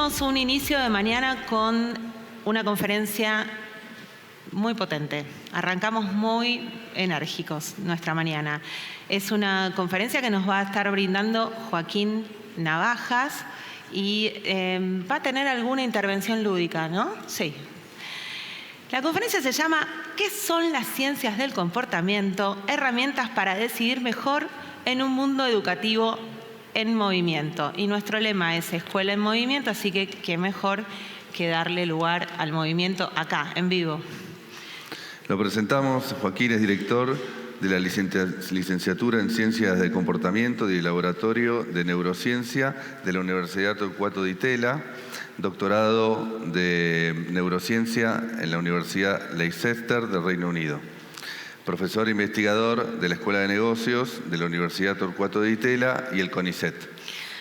tenemos un inicio de mañana con una conferencia muy potente. Arrancamos muy enérgicos nuestra mañana. Es una conferencia que nos va a estar brindando Joaquín Navajas y va a tener alguna intervención lúdica, ¿no? Sí. La conferencia se llama ¿Qué son las ciencias del comportamiento? Herramientas para decidir mejor en un mundo educativo en movimiento. Y nuestro lema es Escuela en Movimiento, así que qué mejor que darle lugar al movimiento acá, en vivo. Lo presentamos. Joaquín es director de la licenciatura en Ciencias del Comportamiento y Laboratorio de Neurociencia de la Universidad Torcuato Di Tella, doctorado de Neurociencia en la Universidad Leicester del Reino Unido, profesor investigador de la Escuela de Negocios de la Universidad Torcuato Di Tella y el CONICET.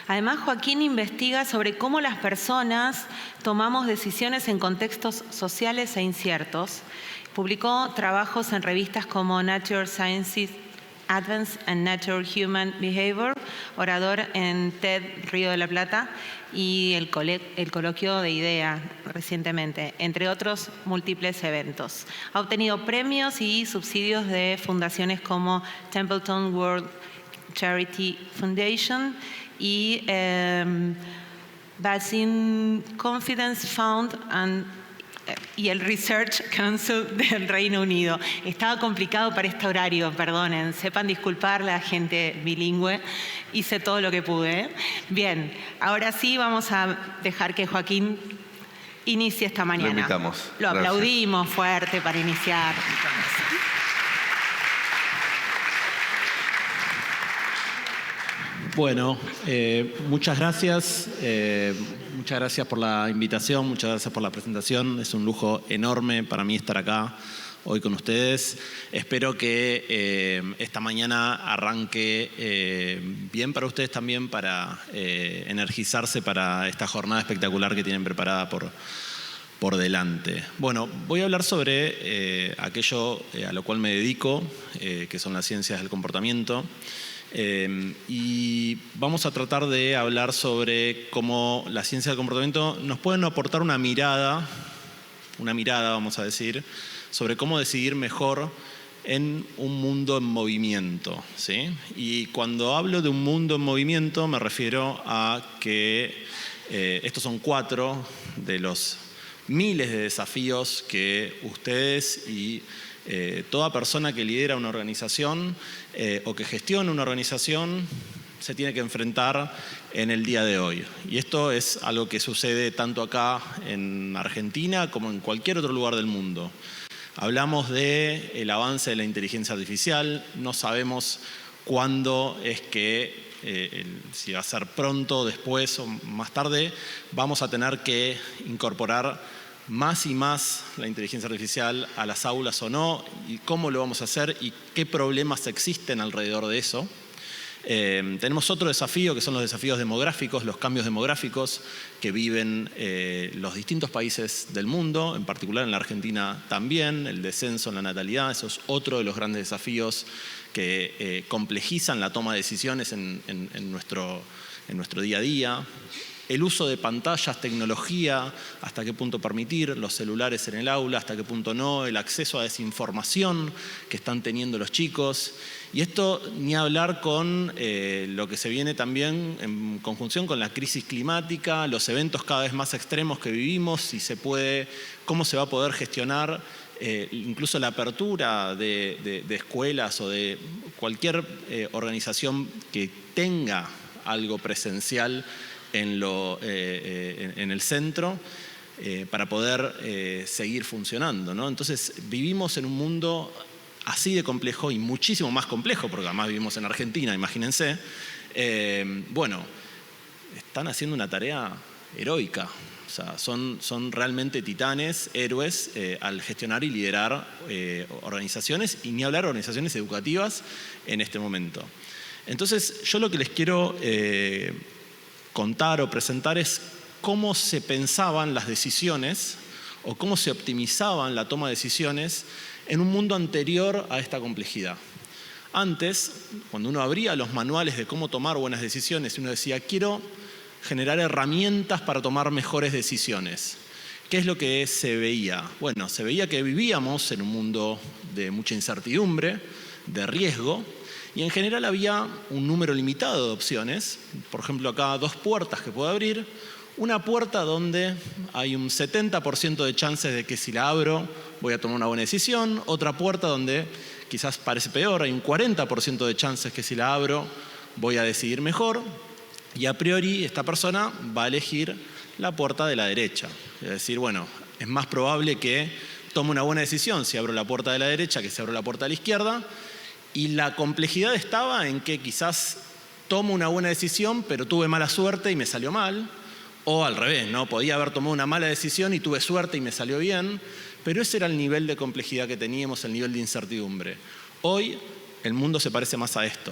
Además, Joaquín investiga sobre cómo las personas tomamos decisiones en contextos sociales e inciertos. Publicó trabajos en revistas como Nature Sciences Advance and Nature Human Behavior, orador en TED Río de la Plata y el coloquio de IDEA recientemente, entre otros múltiples eventos. Ha obtenido premios y subsidios de fundaciones como Templeton World Charity Foundation y Basin Confidence Fund y el Research Council del Reino Unido. Estaba complicado para este horario, perdonen. Sepan disculpar la gente bilingüe. Hice todo lo que pude. Bien, ahora sí vamos a dejar que Joaquín inicie esta mañana. Lo invitamos. Lo aplaudimos fuerte para iniciar. Bueno, muchas gracias. Muchas gracias por la invitación, muchas gracias por la presentación. Es un lujo enorme para mí estar acá hoy con ustedes. Espero que esta mañana arranque bien para ustedes también, para energizarse para esta jornada espectacular que tienen preparada por delante. Bueno, voy a hablar sobre aquello a lo cual me dedico, que son las ciencias del comportamiento. Y vamos a tratar de hablar sobre cómo la ciencia del comportamiento nos pueden aportar una mirada, vamos a decir, sobre cómo decidir mejor en un mundo en movimiento, ¿sí? Y cuando hablo de un mundo en movimiento me refiero a que estos son 4 de los miles de desafíos que ustedes y toda persona que lidera una organización o que gestiona una organización se tiene que enfrentar en el día de hoy. Y esto es algo que sucede tanto acá en Argentina como en cualquier otro lugar del mundo. Hablamos del avance de la inteligencia artificial, no sabemos cuándo es que, si va a ser pronto, después o más tarde, vamos a tener que incorporar más y más la inteligencia artificial a las aulas o no, y cómo lo vamos a hacer y qué problemas existen alrededor de eso. Tenemos otro desafío que son los desafíos demográficos, los cambios demográficos que viven los distintos países del mundo, en particular en la Argentina también, el descenso en la natalidad. Eso es otro de los grandes desafíos que complejizan la toma de decisiones en nuestro día a día. El uso de pantallas, tecnología, hasta qué punto permitir, los celulares en el aula, hasta qué punto no, el acceso a desinformación que están teniendo los chicos. Y esto ni hablar con lo que se viene también en conjunción con la crisis climática, los eventos cada vez más extremos que vivimos, si se puede, cómo se va a poder gestionar incluso la apertura de escuelas o de cualquier organización que tenga algo presencial en el centro para poder seguir funcionando, ¿no? Entonces vivimos en un mundo así de complejo y muchísimo más complejo, porque además vivimos en Argentina, imagínense. Bueno, están haciendo una tarea heroica. O sea, son realmente titanes, héroes, al gestionar y liderar organizaciones, y ni hablar de organizaciones educativas en este momento. Entonces, yo lo que les quiero contar o presentar es cómo se pensaban las decisiones o cómo se optimizaban la toma de decisiones en un mundo anterior a esta complejidad. Antes, cuando uno abría los manuales de cómo tomar buenas decisiones y uno decía, quiero generar herramientas para tomar mejores decisiones. ¿Qué es lo que se veía? Bueno, se veía que vivíamos en un mundo de mucha incertidumbre, de riesgo, y en general había un número limitado de opciones. Por ejemplo, acá 2 puertas que puedo abrir. Una puerta donde hay un 70% de chances de que si la abro voy a tomar una buena decisión. Otra puerta donde quizás parece peor, hay un 40% de chances que si la abro voy a decidir mejor. Y a priori esta persona va a elegir la puerta de la derecha. Es decir, bueno, es más probable que tome una buena decisión si abro la puerta de la derecha que si abro la puerta de la izquierda. Y la complejidad estaba en que quizás tomo una buena decisión, pero tuve mala suerte y me salió mal. O al revés, ¿no? Podía haber tomado una mala decisión y tuve suerte y me salió bien. Pero ese era el nivel de complejidad que teníamos, el nivel de incertidumbre. Hoy el mundo se parece más a esto.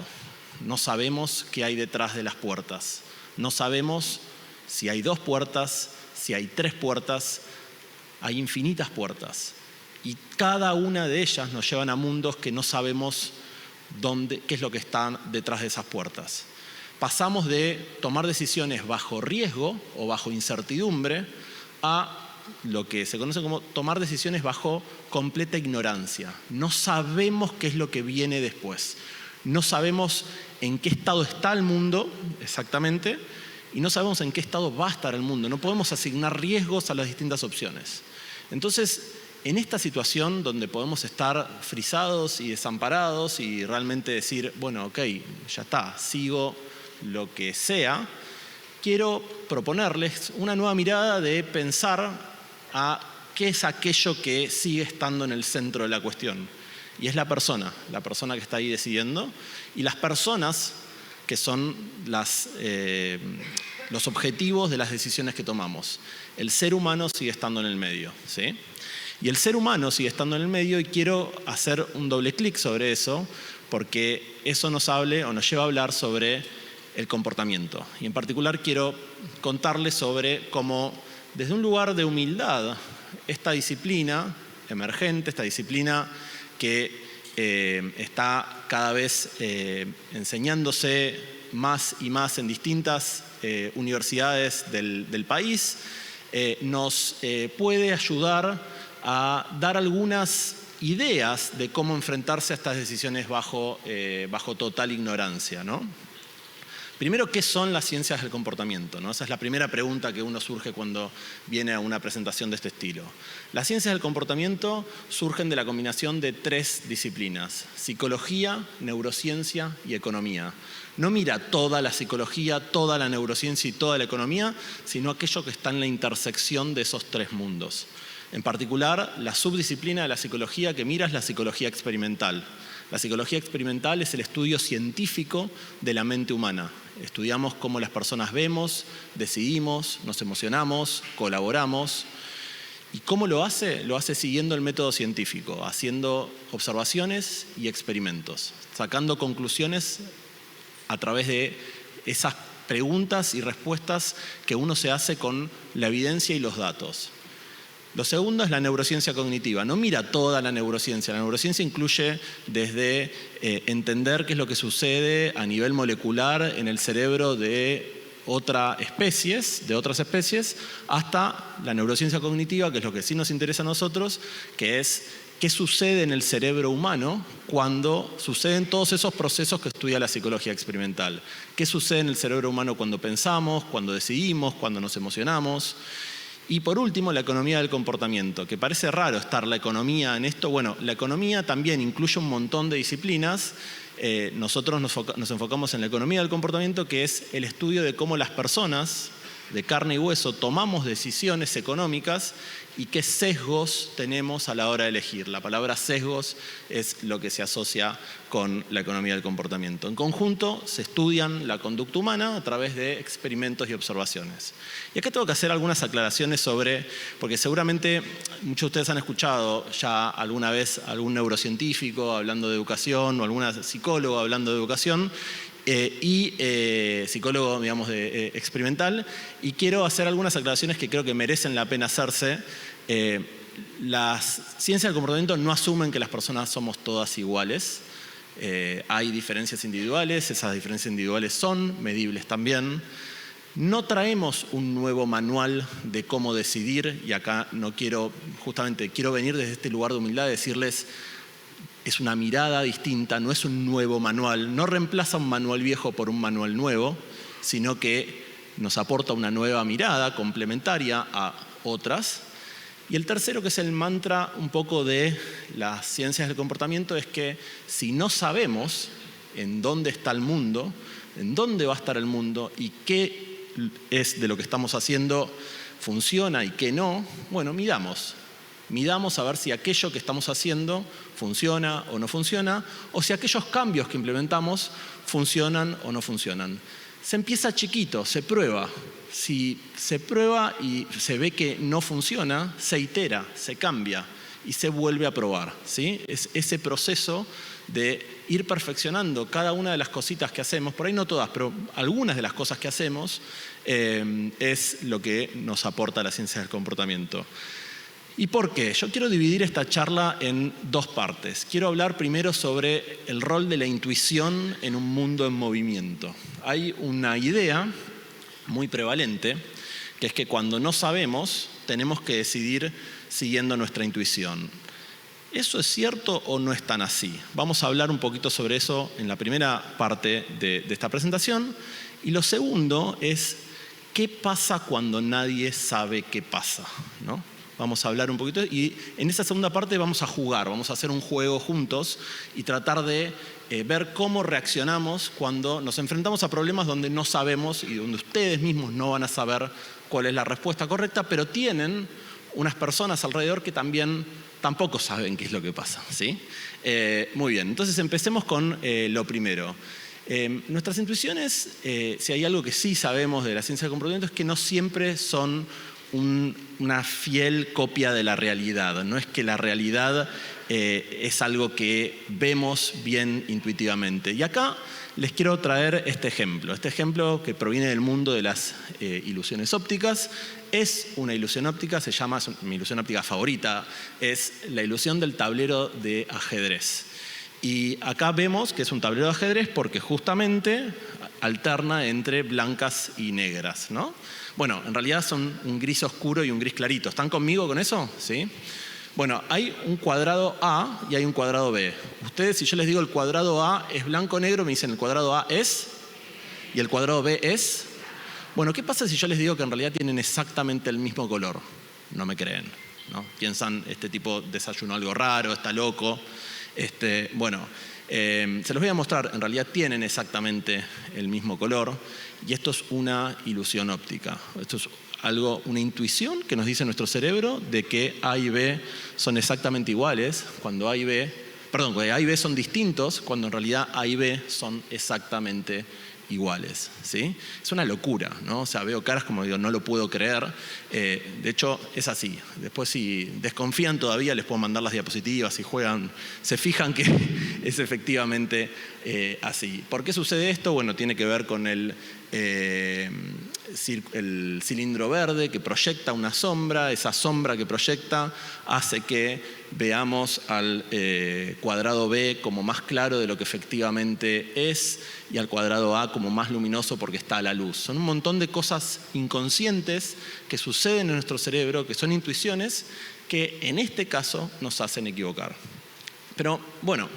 No sabemos qué hay detrás de las puertas. No sabemos si hay 2 puertas, si hay 3 puertas. Hay infinitas puertas. Y cada una de ellas nos llevan a mundos que no sabemos qué es lo que está detrás de esas puertas. Pasamos de tomar decisiones bajo riesgo o bajo incertidumbre a lo que se conoce como tomar decisiones bajo completa ignorancia. No sabemos qué es lo que viene después. No sabemos en qué estado está el mundo exactamente y no sabemos en qué estado va a estar el mundo. No podemos asignar riesgos a las distintas opciones. Entonces, en esta situación donde podemos estar frisados y desamparados y realmente decir, bueno, ok, ya está, sigo lo que sea, quiero proponerles una nueva mirada de pensar a qué es aquello que sigue estando en el centro de la cuestión. Y es la persona que está ahí decidiendo, y las personas que son los objetivos de las decisiones que tomamos. El ser humano sigue estando en el medio, ¿sí? Y el ser humano sigue estando en el medio y quiero hacer un doble clic sobre eso porque eso nos lleva a hablar sobre el comportamiento. Y en particular quiero contarles sobre cómo desde un lugar de humildad esta disciplina emergente, esta disciplina que está cada vez enseñándose más y más en distintas universidades del país, nos puede ayudar a dar algunas ideas de cómo enfrentarse a estas decisiones bajo total ignorancia, ¿no? Primero, ¿qué son las ciencias del comportamiento, ¿no? Esa es la primera pregunta que uno surge cuando viene a una presentación de este estilo. Las ciencias del comportamiento surgen de la combinación de 3 disciplinas: psicología, neurociencia y economía. No mira toda la psicología, toda la neurociencia y toda la economía, sino aquello que está en la intersección de esos 3 mundos. En particular, la subdisciplina de la psicología que mira es la psicología experimental. La psicología experimental es el estudio científico de la mente humana. Estudiamos cómo las personas vemos, decidimos, nos emocionamos, colaboramos. ¿Y cómo lo hace? Lo hace siguiendo el método científico, haciendo observaciones y experimentos, sacando conclusiones a través de esas preguntas y respuestas que uno se hace con la evidencia y los datos. Lo segundo es la neurociencia cognitiva. No mira toda la neurociencia. La neurociencia incluye desde entender qué es lo que sucede a nivel molecular en el cerebro de otras especies, hasta la neurociencia cognitiva, que es lo que sí nos interesa a nosotros, que es qué sucede en el cerebro humano cuando suceden todos esos procesos que estudia la psicología experimental. ¿Qué sucede en el cerebro humano cuando pensamos, cuando decidimos, cuando nos emocionamos? Y por último, la economía del comportamiento, que parece raro estar la economía en esto. Bueno, la economía también incluye un montón de disciplinas. Nosotros nos enfocamos en la economía del comportamiento, que es el estudio de cómo las personas de carne y hueso tomamos decisiones económicas y qué sesgos tenemos a la hora de elegir. La palabra sesgos es lo que se asocia con la economía del comportamiento. En conjunto se estudian la conducta humana a través de experimentos y observaciones. Y acá tengo que hacer algunas aclaraciones porque seguramente muchos de ustedes han escuchado ya alguna vez algún neurocientífico hablando de educación o alguna psicóloga hablando de educación, psicólogo, digamos, experimental, y quiero hacer algunas aclaraciones que creo que merecen la pena hacerse. Las ciencias del comportamiento no asumen que las personas somos todas iguales. Hay diferencias individuales, esas diferencias individuales son medibles también. No traemos un nuevo manual de cómo decidir, y acá quiero venir desde este lugar de humildad y decirles, es una mirada distinta, no es un nuevo manual, no reemplaza un manual viejo por un manual nuevo, sino que nos aporta una nueva mirada complementaria a otras. Y el tercero, que es el mantra un poco de las ciencias del comportamiento, es que si no sabemos en dónde está el mundo, en dónde va a estar el mundo y qué es de lo que estamos haciendo funciona y qué no, bueno, midamos a ver si aquello que estamos haciendo funciona o no funciona, o si aquellos cambios que implementamos funcionan o no funcionan. Se empieza chiquito, se prueba. Si se prueba y se ve que no funciona, se itera, se cambia y se vuelve a probar, ¿sí? Es ese proceso de ir perfeccionando cada una de las cositas que hacemos, por ahí no todas, pero algunas de las cosas que hacemos es lo que nos aporta la ciencia del comportamiento. ¿Y por qué? Yo quiero dividir esta charla en dos partes. Quiero hablar primero sobre el rol de la intuición en un mundo en movimiento. Hay una idea muy prevalente, que es que cuando no sabemos, tenemos que decidir siguiendo nuestra intuición. ¿Eso es cierto o no es tan así? Vamos a hablar un poquito sobre eso en la primera parte de esta presentación. Y lo segundo es, ¿qué pasa cuando nadie sabe qué pasa? ¿No? Vamos a hablar un poquito y en esa segunda parte vamos a jugar, vamos a hacer un juego juntos y tratar de ver cómo reaccionamos cuando nos enfrentamos a problemas donde no sabemos y donde ustedes mismos no van a saber cuál es la respuesta correcta, pero tienen unas personas alrededor que tampoco saben qué es lo que pasa, ¿sí? Muy bien, entonces empecemos con lo primero. Nuestras intuiciones, si hay algo que sí sabemos de la ciencia del comportamiento, es que no siempre son una fiel copia de la realidad. No es que la realidad es algo que vemos bien intuitivamente. Y acá les quiero traer este ejemplo que proviene del mundo de las ilusiones ópticas. Es una ilusión óptica, es mi ilusión óptica favorita, es la ilusión del tablero de ajedrez. Y acá vemos que es un tablero de ajedrez porque justamente alterna entre blancas y negras, ¿no? Bueno, en realidad son un gris oscuro y un gris clarito. ¿Están conmigo con eso? ¿Sí? Bueno, hay un cuadrado A y hay un cuadrado B. Ustedes, si yo les digo el cuadrado A es blanco-negro, me dicen el cuadrado A es y el cuadrado B es. Bueno, ¿qué pasa si yo les digo que en realidad tienen exactamente el mismo color? No me creen, ¿no? Piensan, este tipo desayunó algo raro, está loco. Se los voy a mostrar, en realidad tienen exactamente el mismo color y esto es una ilusión óptica. Esto es una intuición que nos dice nuestro cerebro de que A y B son exactamente iguales cuando A y B son distintos cuando en realidad A y B son exactamente iguales, ¿sí? Es una locura, ¿no? O sea, veo caras como digo, no lo puedo creer. De hecho, es así. Después, si desconfían todavía, les puedo mandar las diapositivas, si juegan, se fijan que es efectivamente así. ¿Por qué sucede esto? Bueno, tiene que ver con el cilindro verde que proyecta una sombra. Esa sombra que proyecta hace que veamos al cuadrado B como más claro de lo que efectivamente es y al cuadrado A como más luminoso porque está a la luz. Son un montón de cosas inconscientes que suceden en nuestro cerebro, que son intuiciones que en este caso nos hacen equivocar. Pero bueno,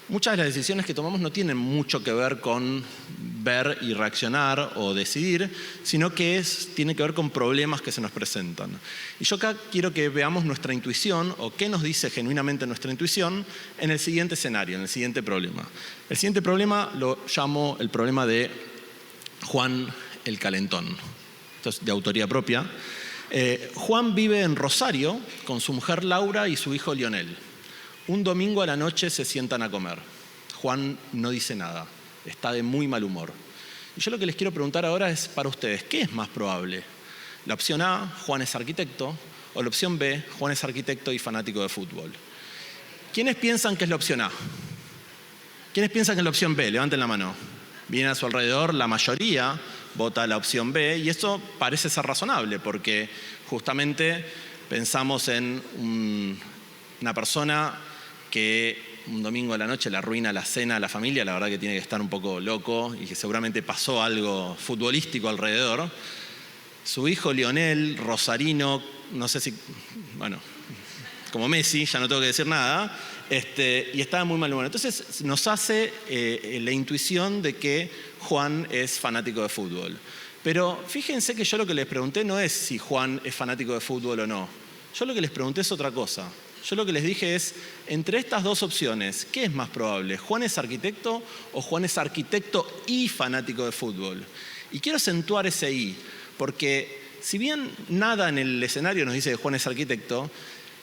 muchas de las decisiones que tomamos no tienen mucho que ver con ver y reaccionar o decidir, sino que tiene que ver con problemas que se nos presentan. Y yo acá quiero que veamos nuestra intuición o qué nos dice genuinamente nuestra intuición en el siguiente escenario, en el siguiente problema. El siguiente problema lo llamo el problema de Juan el Calentón. Esto es de autoría propia. Juan vive en Rosario con su mujer Laura y su hijo Lionel. Un domingo a la noche se sientan a comer. Juan no dice nada, está de muy mal humor. Y yo lo que les quiero preguntar ahora es para ustedes, ¿qué es más probable? La opción A, Juan es arquitecto, o la opción B, Juan es arquitecto y fanático de fútbol. ¿Quiénes piensan que es la opción A? ¿Quiénes piensan que es la opción B? Levanten la mano. Vienen a su alrededor, la mayoría vota la opción B, y eso parece ser razonable, porque justamente pensamos en una persona que un domingo a la noche le arruina la cena a la familia, la verdad que tiene que estar un poco loco y que seguramente pasó algo futbolístico alrededor. Su hijo Lionel, rosarino, no sé si, bueno, como Messi, ya no tengo que decir nada, y estaba muy mal humorado. Entonces nos hace la intuición de que Juan es fanático de fútbol. Pero fíjense que yo lo que les pregunté no es si Juan es fanático de fútbol o no. Yo lo que les pregunté es otra cosa. Yo lo que les dije es, entre estas dos opciones, ¿qué es más probable? ¿Juan es arquitecto o Juan es arquitecto y fanático de fútbol? Y quiero acentuar ese "y", porque si bien nada en el escenario nos dice que Juan es arquitecto,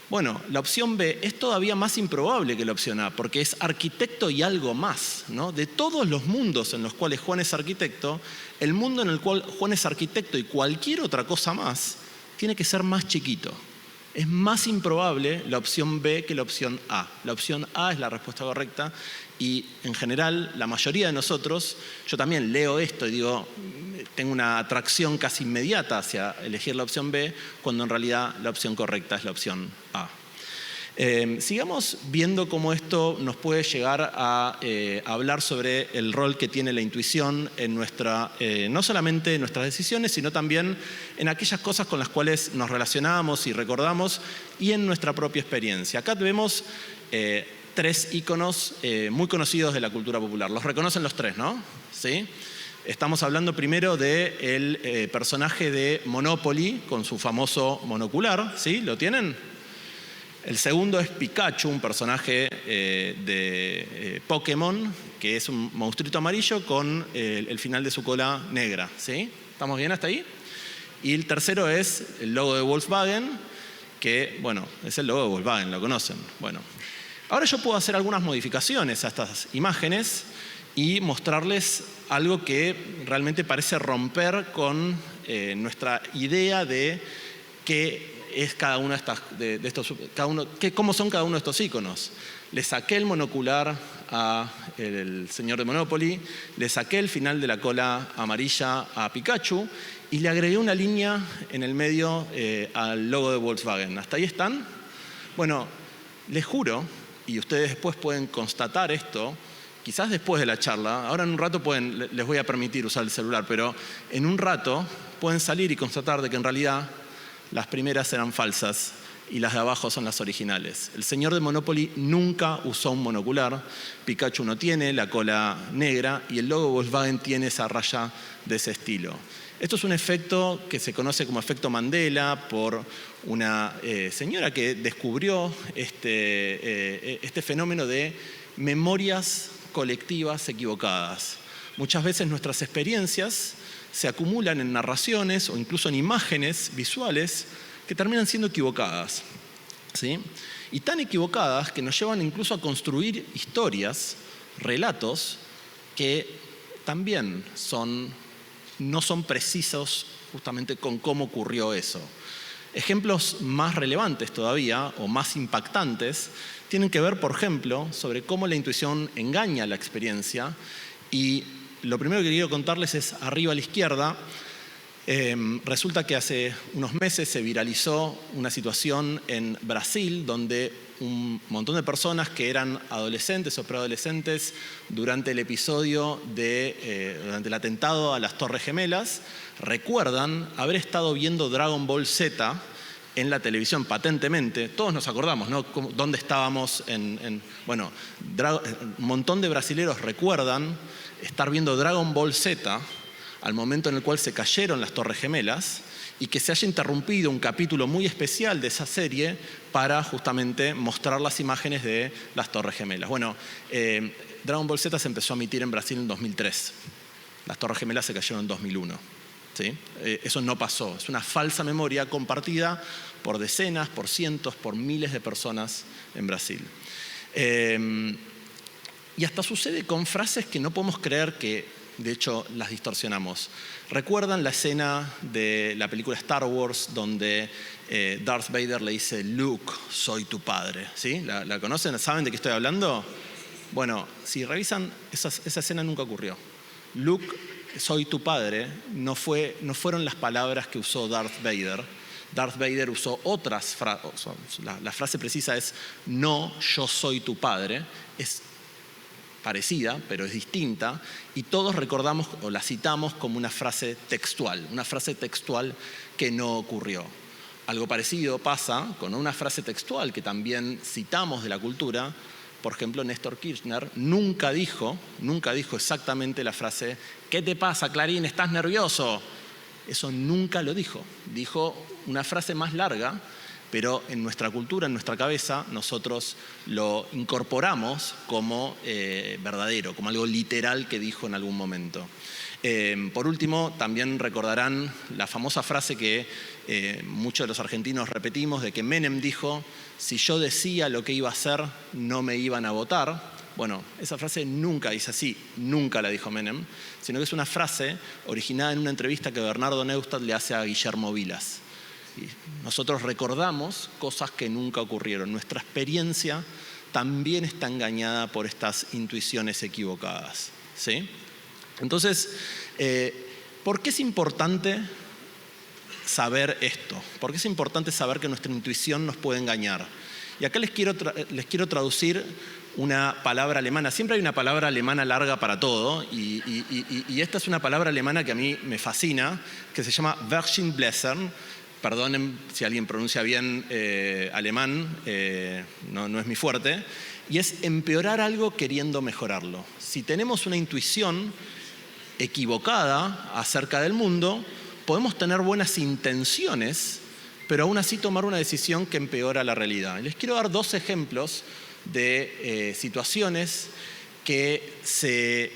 bueno, la opción B es todavía más improbable que la opción A, porque es arquitecto y algo más, ¿no? De todos los mundos en los cuales Juan es arquitecto, el mundo en el cual Juan es arquitecto y cualquier otra cosa más, tiene que ser más chiquito. Es más improbable la opción B que la opción A. La opción A es la respuesta correcta y en general la mayoría de nosotros, yo también leo esto y digo, tengo una atracción casi inmediata hacia elegir la opción B, cuando en realidad la opción correcta es la opción A. Sigamos viendo cómo esto nos puede llegar a hablar sobre el rol que tiene la intuición en no solamente en nuestras decisiones, sino también en aquellas cosas con las cuales nos relacionamos y recordamos y en nuestra propia experiencia. Acá vemos 3 íconos muy conocidos de la cultura popular. Los reconocen los 3, ¿no? ¿Sí? Estamos hablando primero del personaje de Monopoly con su famoso monocular, ¿sí? ¿Lo tienen? El segundo es Pikachu, un personaje de Pokémon, que es un monstruito amarillo con el final de su cola negra, ¿sí? ¿Estamos bien hasta ahí? Y el tercero es el logo de Volkswagen, que, bueno, es el logo de Volkswagen, ¿lo conocen? Bueno, ahora yo puedo hacer algunas modificaciones a estas imágenes y mostrarles algo que realmente parece romper con nuestra idea de qué es cada uno de estos, cómo son cada uno de estos íconos. Le saqué el monocular al señor de Monopoly, le saqué el final de la cola amarilla a Pikachu y le agregué una línea en el medio al logo de Volkswagen. ¿Hasta ahí están? Bueno, les juro, y ustedes después pueden constatar esto, quizás después de la charla, ahora en un rato les voy a permitir usar el celular, pero en un rato pueden salir y constatar de que en realidad las primeras eran falsas y las de abajo son las originales. El señor de Monopoly nunca usó un monocular, Pikachu no tiene la cola negra y el logo Volkswagen tiene esa raya de ese estilo. Esto es un efecto que se conoce como efecto Mandela por una señora que descubrió este fenómeno de memorias colectivas equivocadas. Muchas veces nuestras experiencias se acumulan en narraciones o incluso en imágenes visuales que terminan siendo equivocadas, ¿sí? Y tan equivocadas que nos llevan incluso a construir historias, relatos, que también no son precisos justamente con cómo ocurrió eso. Ejemplos más relevantes todavía o más impactantes tienen que ver, por ejemplo, sobre cómo la intuición engaña la experiencia. Y lo primero que quiero contarles es, arriba a la izquierda, resulta que hace unos meses se viralizó una situación en Brasil donde un montón de personas que eran adolescentes o preadolescentes durante el episodio durante el atentado a las Torres Gemelas recuerdan haber estado viendo Dragon Ball Z en la televisión patentemente. Todos nos acordamos, ¿no? ¿Dónde estábamos? Bueno, un montón de brasileros recuerdan estar viendo Dragon Ball Z al momento en el cual se cayeron las Torres Gemelas y que se haya interrumpido un capítulo muy especial de esa serie para justamente mostrar las imágenes de las Torres Gemelas. Bueno, Dragon Ball Z se empezó a emitir en Brasil en 2003. Las Torres Gemelas se cayeron en 2001. ¿Sí? Eso no pasó. Es una falsa memoria compartida por decenas, por cientos, por miles de personas en Brasil. Y hasta sucede con frases que no podemos creer que de hecho las distorsionamos. ¿Recuerdan la escena de la película Star Wars donde Darth Vader le dice, Luke, soy tu padre? ¿Sí? ¿La conocen? ¿Saben de qué estoy hablando? Bueno, si revisan, esa escena nunca ocurrió. Luke, soy tu padre, no fueron las palabras que usó Darth Vader. Darth Vader usó otras frases, la frase precisa es no, yo soy tu padre, es parecida, pero es distinta, y todos recordamos o la citamos como una frase textual que no ocurrió. Algo parecido pasa con una frase textual que también citamos de la cultura. Por ejemplo, Néstor Kirchner nunca dijo exactamente la frase ¿qué te pasa, Clarín? ¿Estás nervioso? Eso nunca lo dijo. Dijo una frase más larga, pero en nuestra cultura, en nuestra cabeza, nosotros lo incorporamos como verdadero, como algo literal que dijo en algún momento. Por último, también recordarán la famosa frase que muchos de los argentinos repetimos, de que Menem dijo: si yo decía lo que iba a hacer, no me iban a votar. Bueno, esa frase nunca dice así, nunca la dijo Menem, sino que es una frase originada en una entrevista que Bernardo Neustadt le hace a Guillermo Vilas. Y nosotros recordamos cosas que nunca ocurrieron. Nuestra experiencia también está engañada por estas intuiciones equivocadas, ¿sí? Entonces, ¿por qué es importante saber esto? ¿Por qué es importante saber que nuestra intuición nos puede engañar? Y acá les quiero traducir una palabra alemana. Siempre hay una palabra alemana larga para todo, y esta es una palabra alemana que a mí me fascina, que se llama Weichenblässern. Perdonen si alguien pronuncia bien alemán, no es mi fuerte. Y es empeorar algo queriendo mejorarlo. Si tenemos una intuición equivocada acerca del mundo, podemos tener buenas intenciones, pero aún así tomar una decisión que empeora la realidad. Les quiero dar 2 ejemplos de situaciones que se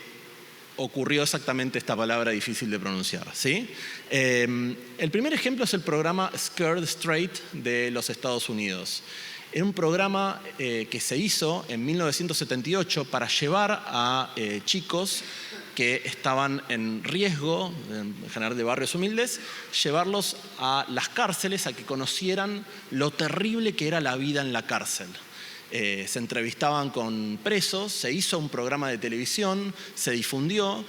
ocurrió exactamente esta palabra difícil de pronunciar, ¿sí? El primer ejemplo es el programa Scared Straight de los Estados Unidos. Era un programa que se hizo en 1978 para llevar a chicos que estaban en riesgo, en general de barrios humildes, llevarlos a las cárceles a que conocieran lo terrible que era la vida en la cárcel. Se entrevistaban con presos, se hizo un programa de televisión, se difundió,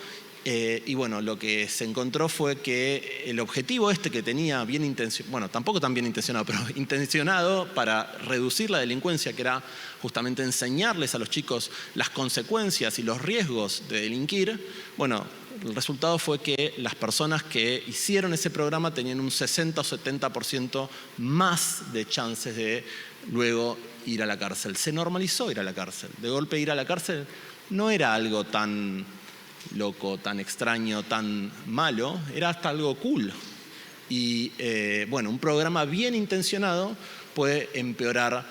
y bueno, lo que se encontró fue que el objetivo que tenía bien intencionado, bueno, tampoco tan bien intencionado, pero intencionado para reducir la delincuencia, que era justamente enseñarles a los chicos las consecuencias y los riesgos de delinquir, bueno, el resultado fue que las personas que hicieron ese programa tenían un 60 o 70% más de chances de luego ir a la cárcel. Se normalizó ir a la cárcel. De golpe ir a la cárcel no era algo tan loco, tan extraño, tan malo, era hasta algo cool. Y bueno, un programa bien intencionado puede empeorar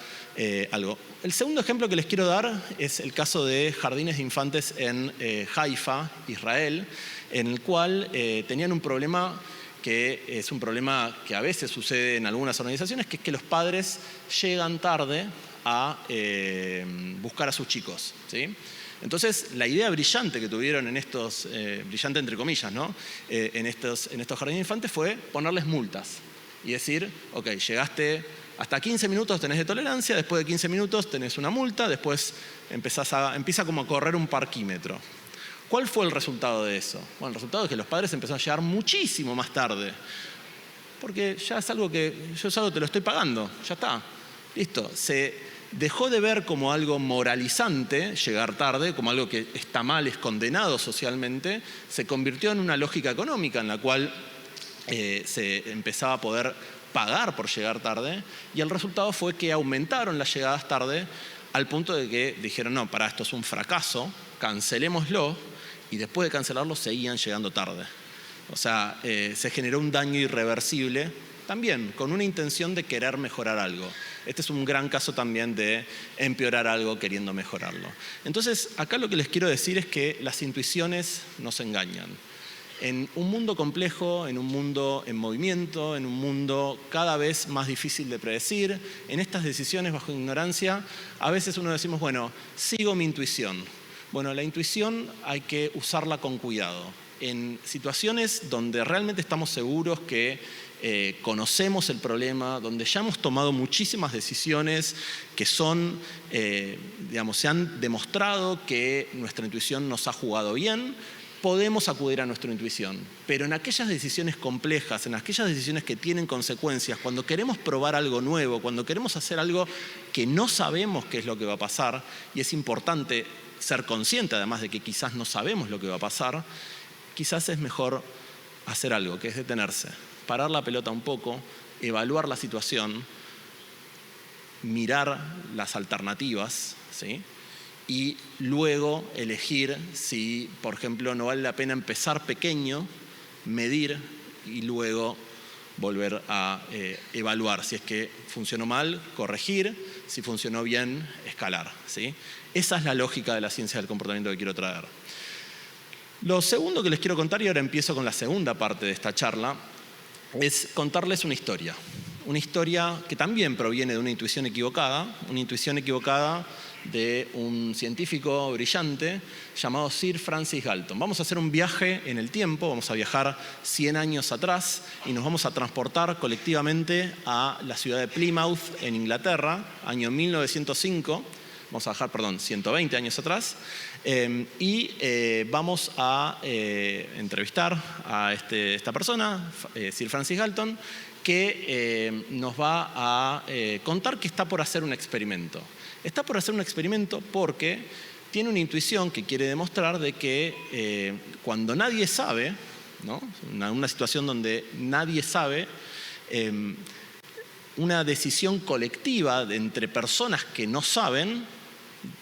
algo. El segundo ejemplo que les quiero dar es el caso de jardines de infantes en Haifa, Israel, en el cual tenían un problema que es un problema que a veces sucede en algunas organizaciones, que es que los padres llegan tarde a buscar a sus chicos, ¿sí? Entonces, la idea brillante que tuvieron en estos, brillante entre comillas, ¿no? En estos jardines de infantes fue ponerles multas y decir, ok, llegaste hasta 15 minutos tenés de tolerancia, después de 15 minutos tenés una multa, después empieza como a correr un parquímetro. ¿Cuál fue el resultado de eso? Bueno, el resultado es que los padres empezaron a llegar muchísimo más tarde, porque ya es algo que yo te lo estoy pagando, ya está, listo. Se dejó de ver como algo moralizante llegar tarde, como algo que está mal, es condenado socialmente, se convirtió en una lógica económica en la cual se empezaba a poder pagar por llegar tarde, y el resultado fue que aumentaron las llegadas tarde al punto de que dijeron, no, esto es un fracaso, cancelémoslo, y después de cancelarlo seguían llegando tarde. O sea, se generó un daño irreversible, también con una intención de querer mejorar algo. Este es un gran caso también de empeorar algo queriendo mejorarlo. Entonces, acá lo que les quiero decir es que las intuiciones nos engañan. En un mundo complejo, en un mundo en movimiento, en un mundo cada vez más difícil de predecir, en estas decisiones bajo ignorancia, a veces uno decimos, bueno, sigo mi intuición. Bueno, la intuición hay que usarla con cuidado. En situaciones donde realmente estamos seguros que conocemos el problema, donde ya hemos tomado muchísimas decisiones que son, se han demostrado que nuestra intuición nos ha jugado bien, podemos acudir a nuestra intuición, pero en aquellas decisiones complejas, en aquellas decisiones que tienen consecuencias, cuando queremos probar algo nuevo, cuando queremos hacer algo que no sabemos qué es lo que va a pasar, y es importante ser consciente además de que quizás no sabemos lo que va a pasar, quizás es mejor hacer algo, que es detenerse, parar la pelota un poco, evaluar la situación, mirar las alternativas, ¿sí? Y luego elegir si, por ejemplo, no vale la pena empezar pequeño, medir y luego volver a evaluar. Si es que funcionó mal, corregir. Si funcionó bien, escalar, ¿sí? Esa es la lógica de la ciencia del comportamiento que quiero traer. Lo segundo que les quiero contar, y ahora empiezo con la segunda parte de esta charla, es contarles una historia. Una historia que también proviene de una intuición equivocada de un científico brillante llamado Sir Francis Galton. Vamos a hacer un viaje en el tiempo, vamos a viajar 100 años atrás y nos vamos a transportar colectivamente a la ciudad de Plymouth, en Inglaterra, año 1905. Vamos a bajar, 120 años atrás. Vamos a entrevistar a esta persona, Sir Francis Galton, que nos va a contar que está por hacer un experimento. Está por hacer un experimento porque tiene una intuición que quiere demostrar de que cuando nadie sabe, ¿no? Una situación donde nadie sabe, una decisión colectiva entre personas que no saben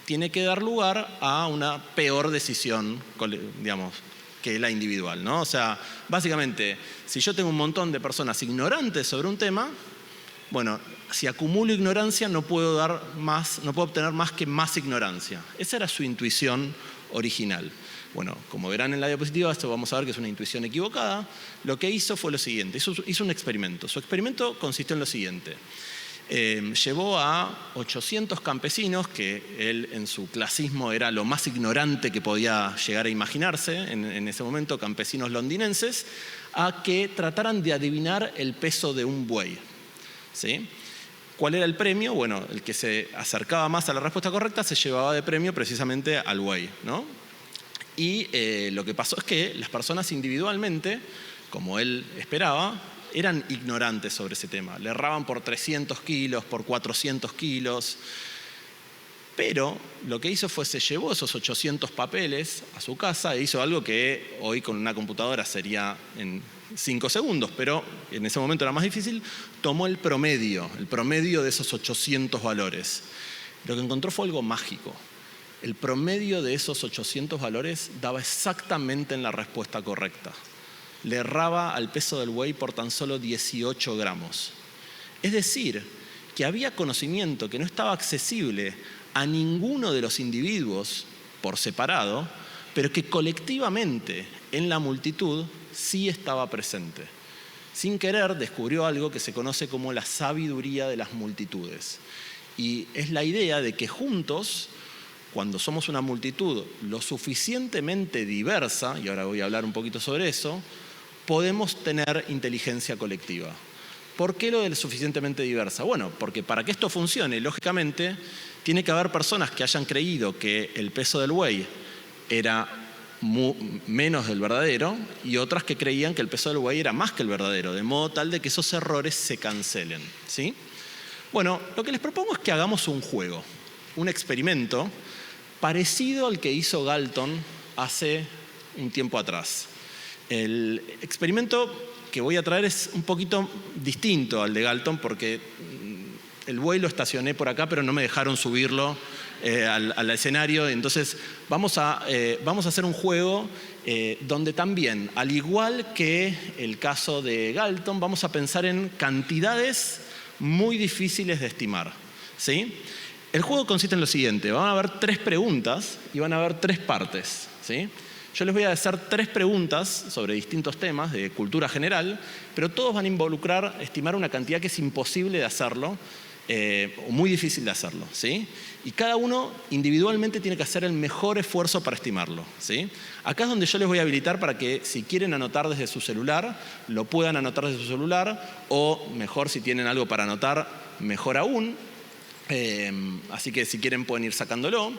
tiene que dar lugar a una peor decisión, digamos, que la individual, ¿no? O sea, básicamente, si yo tengo un montón de personas ignorantes sobre un tema, bueno, si acumulo ignorancia no puedo obtener más que más ignorancia. Esa era su intuición original. Bueno, como verán en la diapositiva, esto vamos a ver que es una intuición equivocada. Lo que hizo fue lo siguiente, hizo un experimento. Su experimento consistió en lo siguiente. Llevó a 800 campesinos, que él en su clasismo era lo más ignorante que podía llegar a imaginarse en ese momento, campesinos londinenses, a que trataran de adivinar el peso de un buey, ¿sí? ¿Cuál era el premio? Bueno, el que se acercaba más a la respuesta correcta se llevaba de premio precisamente al buey, ¿no? Y lo que pasó es que las personas individualmente, como él esperaba, eran ignorantes sobre ese tema. Le erraban por 300 kilos, por 400 kilos. Pero lo que hizo fue, se llevó esos 800 papeles a su casa e hizo algo que hoy con una computadora sería en 5 segundos, pero en ese momento era más difícil. Tomó el promedio de esos 800 valores. Lo que encontró fue algo mágico. El promedio de esos 800 valores daba exactamente en la respuesta correcta. Le erraba al peso del buey por tan solo 18 gramos. Es decir, que había conocimiento que no estaba accesible a ninguno de los individuos por separado, pero que colectivamente en la multitud sí estaba presente. Sin querer descubrió algo que se conoce como la sabiduría de las multitudes. Y es la idea de que juntos, cuando somos una multitud lo suficientemente diversa, y ahora voy a hablar un poquito sobre eso, podemos tener inteligencia colectiva. ¿Por qué lo de suficientemente diversa? Bueno, porque para que esto funcione, lógicamente, tiene que haber personas que hayan creído que el peso del buey era menos del verdadero y otras que creían que el peso del buey era más que el verdadero, de modo tal de que esos errores se cancelen, ¿sí? Bueno, lo que les propongo es que hagamos un juego, un experimento parecido al que hizo Galton hace un tiempo atrás. El experimento que voy a traer es un poquito distinto al de Galton porque el buey lo estacioné por acá, pero no me dejaron subirlo al escenario. Entonces vamos a hacer un juego donde también, al igual que el caso de Galton, vamos a pensar en cantidades muy difíciles de estimar, ¿sí? El juego consiste en lo siguiente. Van a haber 3 preguntas y van a haber 3 partes, ¿sí? Yo les voy a hacer 3 preguntas sobre distintos temas de cultura general, pero todos van a involucrar estimar una cantidad que es imposible de hacerlo, o muy difícil de hacerlo, ¿sí? Y cada uno individualmente tiene que hacer el mejor esfuerzo para estimarlo, ¿sí? Acá es donde yo les voy a habilitar para que si quieren anotar desde su celular, lo puedan anotar desde su celular, o mejor si tienen algo para anotar, mejor aún. Así que si quieren pueden ir sacándolo.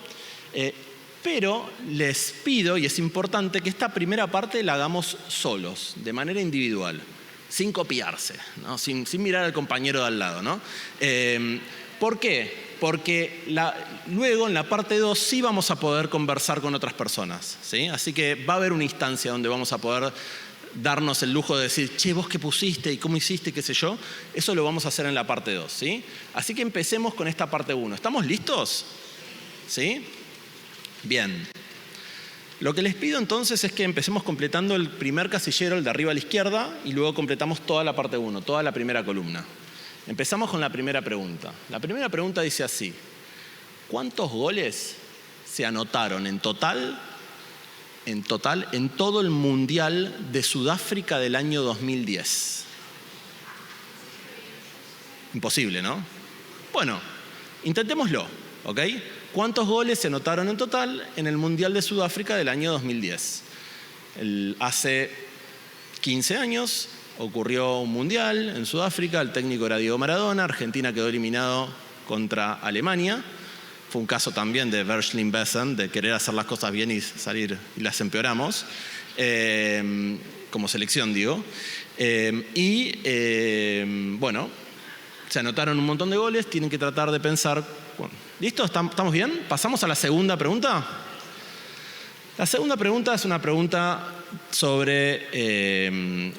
Pero les pido, y es importante, que esta primera parte la hagamos solos, de manera individual, sin copiarse, ¿no? sin mirar al compañero de al lado, ¿no? ¿Por qué? Porque luego en la parte 2 sí vamos a poder conversar con otras personas, ¿sí? Así que va a haber una instancia donde vamos a poder darnos el lujo de decir, che, vos qué pusiste y cómo hiciste, qué sé yo. Eso lo vamos a hacer en la parte 2, ¿sí? Así que empecemos con esta parte 1. ¿Estamos listos? ¿Sí? Bien. Lo que les pido entonces es que empecemos completando el primer casillero, el de arriba a la izquierda, y luego completamos toda la parte 1, toda la primera columna. Empezamos con la primera pregunta. La primera pregunta dice así: ¿cuántos goles se anotaron en total en todo el Mundial de Sudáfrica del año 2010? Imposible, ¿no? Bueno, intentémoslo, ¿ok? ¿Cuántos goles se anotaron en total en el Mundial de Sudáfrica del año 2010? Hace 15 años ocurrió un Mundial en Sudáfrica, el técnico era Diego Maradona, Argentina quedó eliminado contra Alemania. Fue un caso también de Berschlin-Bessen, de querer hacer las cosas bien y salir y las empeoramos, como selección digo. Bueno, se anotaron un montón de goles, tienen que tratar de pensar. Bueno, ¿listo? ¿Estamos bien? ¿Pasamos a la segunda pregunta? La segunda pregunta es una pregunta sobre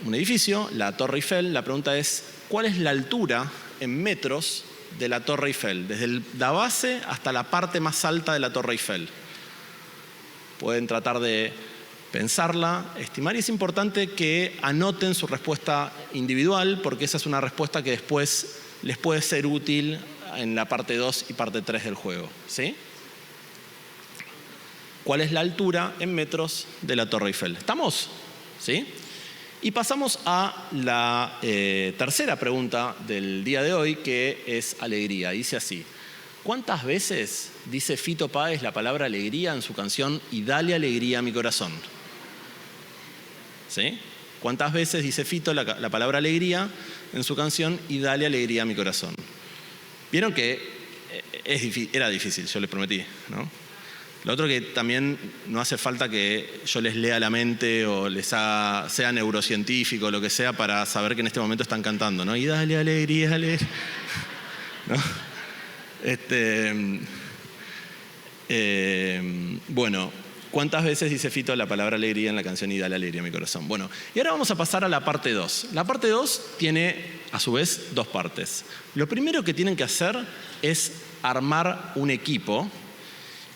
un edificio, la Torre Eiffel. La pregunta es, ¿cuál es la altura en metros de la Torre Eiffel? Desde la base hasta la parte más alta de la Torre Eiffel. Pueden tratar de pensarla, estimar, y es importante que anoten su respuesta individual, porque esa es una respuesta que después les puede ser útil en la parte 2 y parte 3 del juego, ¿sí? ¿Cuál es la altura en metros de la Torre Eiffel? ¿Estamos? ¿Sí? Y pasamos a la tercera pregunta del día de hoy, que es alegría. Dice así: ¿cuántas veces dice Fito Páez la palabra alegría en su canción Y dale alegría a mi corazón? ¿Sí? ¿Cuántas veces dice Fito la palabra alegría en su canción Y dale alegría a mi corazón? Vieron que era difícil, yo les prometí, ¿no? Lo otro, que también no hace falta que yo les lea la mente o sea neurocientífico o lo que sea para saber que en este momento están cantando, ¿no? Y dale alegría, alegría. ¿No? Bueno, ¿cuántas veces dice Fito la palabra alegría en la canción Y dale alegría a mi corazón? Bueno, y ahora vamos a pasar a la parte 2. La parte 2 tiene, a su vez, 2 partes. Lo primero que tienen que hacer es armar un equipo.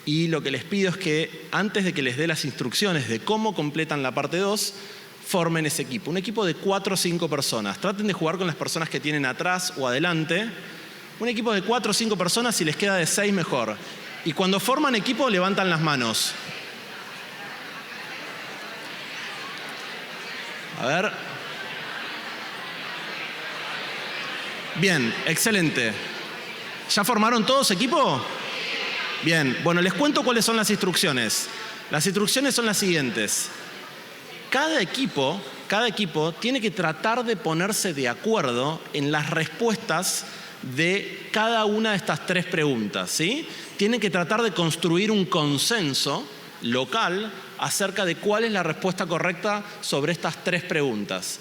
Y lo que les pido es que antes de que les dé las instrucciones de cómo completan la parte 2, formen ese equipo. Un equipo de 4 o 5 personas. Traten de jugar con las personas que tienen atrás o adelante. Un equipo de 4 o 5 personas, si les queda de 6 mejor. Y cuando forman equipo, levantan las manos. A ver. Bien, excelente. ¿Ya formaron todos equipo? Bien, bueno, les cuento cuáles son las instrucciones. Las instrucciones son las siguientes. Cada equipo tiene que tratar de ponerse de acuerdo en las respuestas de cada una de estas 3 preguntas, ¿sí? Tienen que tratar de construir un consenso local acerca de cuál es la respuesta correcta sobre estas 3 preguntas.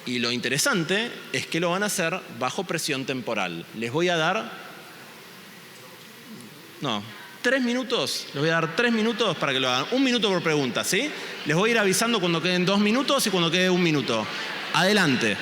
Y lo interesante es que lo van a hacer bajo presión temporal. Les voy a dar 3 minutos, les voy a dar 3 minutos para que lo hagan. 1 minuto por pregunta, ¿sí? Les voy a ir avisando cuando queden 2 minutos y cuando quede 1 minuto. Adelante.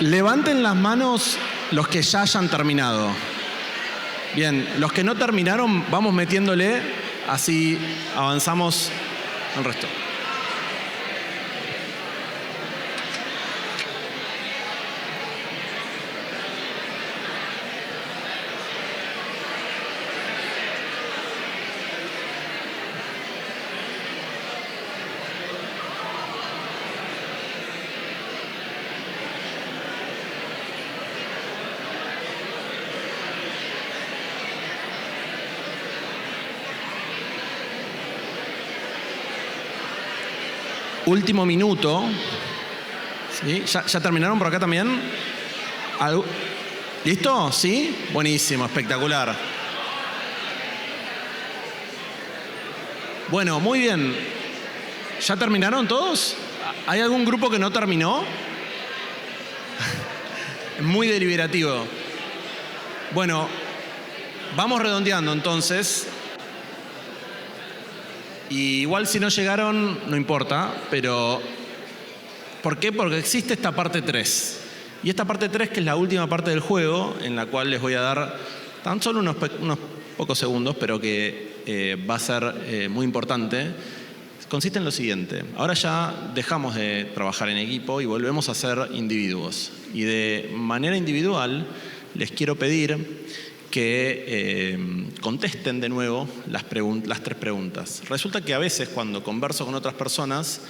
Levanten las manos los que ya hayan terminado. Bien, los que no terminaron, vamos metiéndole, así avanzamos el resto. Último minuto. ¿Sí? ¿Ya terminaron por acá también? ¿Listo? ¿Sí? Buenísimo, espectacular. Bueno, muy bien. ¿Ya terminaron todos? ¿Hay algún grupo que no terminó? Muy deliberativo. Bueno, vamos redondeando entonces. Y igual si no llegaron, no importa, pero ¿por qué? Porque existe esta parte 3. Y esta parte 3, que es la última parte del juego, en la cual les voy a dar tan solo unos pocos segundos, pero que va a ser muy importante, consiste en lo siguiente. Ahora ya dejamos de trabajar en equipo y volvemos a ser individuos. Y de manera individual les quiero pedir que contesten de nuevo las 3 preguntas. Resulta que a veces cuando converso con otras personas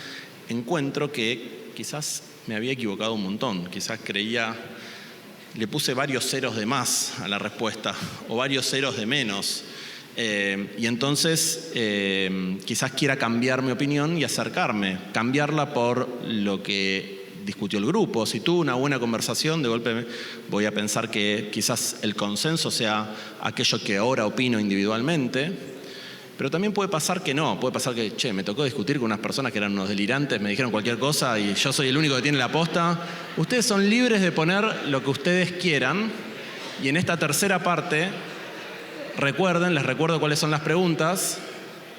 encuentro que quizás me había equivocado un montón, quizás le puse varios ceros de más a la respuesta o varios ceros de menos. Y entonces quizás quiera cambiar mi opinión y cambiarla por lo que discutió el grupo. Si tuve una buena conversación, de golpe voy a pensar que quizás el consenso sea aquello que ahora opino individualmente, pero también puede pasar que no, puede pasar que, me tocó discutir con unas personas que eran unos delirantes, me dijeron cualquier cosa y yo soy el único que tiene la posta. Ustedes son libres de poner lo que ustedes quieran y en esta tercera parte, les recuerdo cuáles son las preguntas.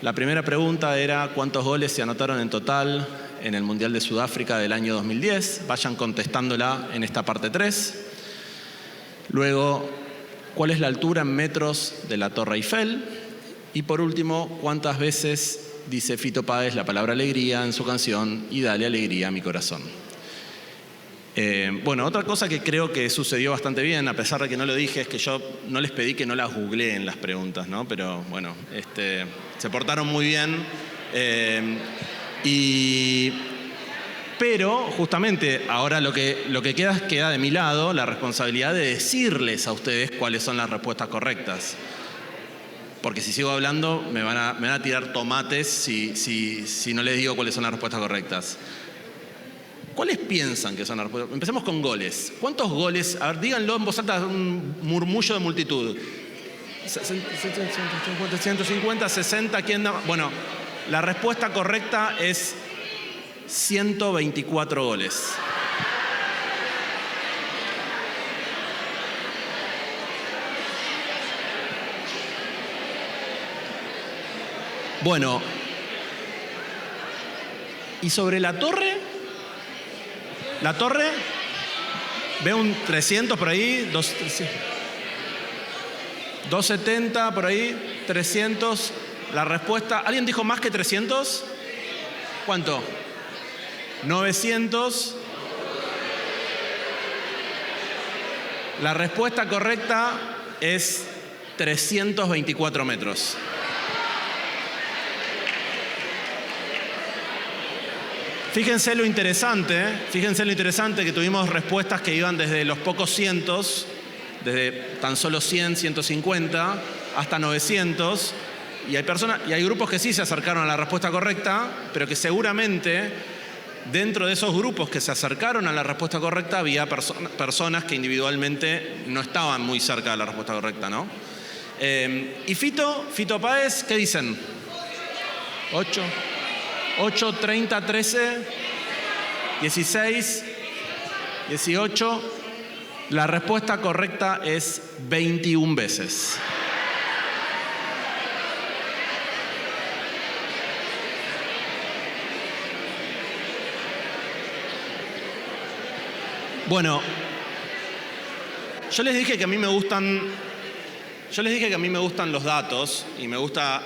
La primera pregunta era ¿cuántos goles se anotaron en total en el Mundial de Sudáfrica del año 2010? Vayan contestándola en esta parte 3. Luego, ¿cuál es la altura en metros de la Torre Eiffel? Y por último, ¿cuántas veces dice Fito Páez la palabra alegría en su canción Y dale alegría a mi corazón? Bueno, otra cosa que creo que sucedió bastante bien, a pesar de que no lo dije, es que yo no les pedí que no las googleen las preguntas, ¿no? Pero bueno, se portaron muy bien. Pero justamente ahora lo que queda de mi lado, la responsabilidad de decirles a ustedes cuáles son las respuestas correctas. Porque si sigo hablando me van a tirar tomates si no les digo cuáles son las respuestas correctas. ¿Cuáles piensan que son las respuestas? Empecemos con goles. ¿Cuántos goles? A ver, díganlo en voz alta, un murmullo de multitud. 150, 60, ¿quién da? Bueno, la respuesta correcta es 124 goles. Bueno, ¿y sobre la torre? La torre, veo un 300 por ahí, 270 por ahí, 300. La respuesta, ¿alguien dijo más que 300? ¿Cuánto? 900. La respuesta correcta es 324 metros. Fíjense lo interesante que tuvimos respuestas que iban desde los pocos cientos, desde tan solo 100, 150, hasta 900. Y hay grupos que sí se acercaron a la respuesta correcta, pero que seguramente dentro de esos grupos que se acercaron a la respuesta correcta había personas que individualmente no estaban muy cerca de la respuesta correcta, ¿no? Y Fito Páez, ¿qué dicen? 8, 30, 13, 16, 18. La respuesta correcta es 21 veces. Bueno, yo les dije que a mí me gustan los datos y me gusta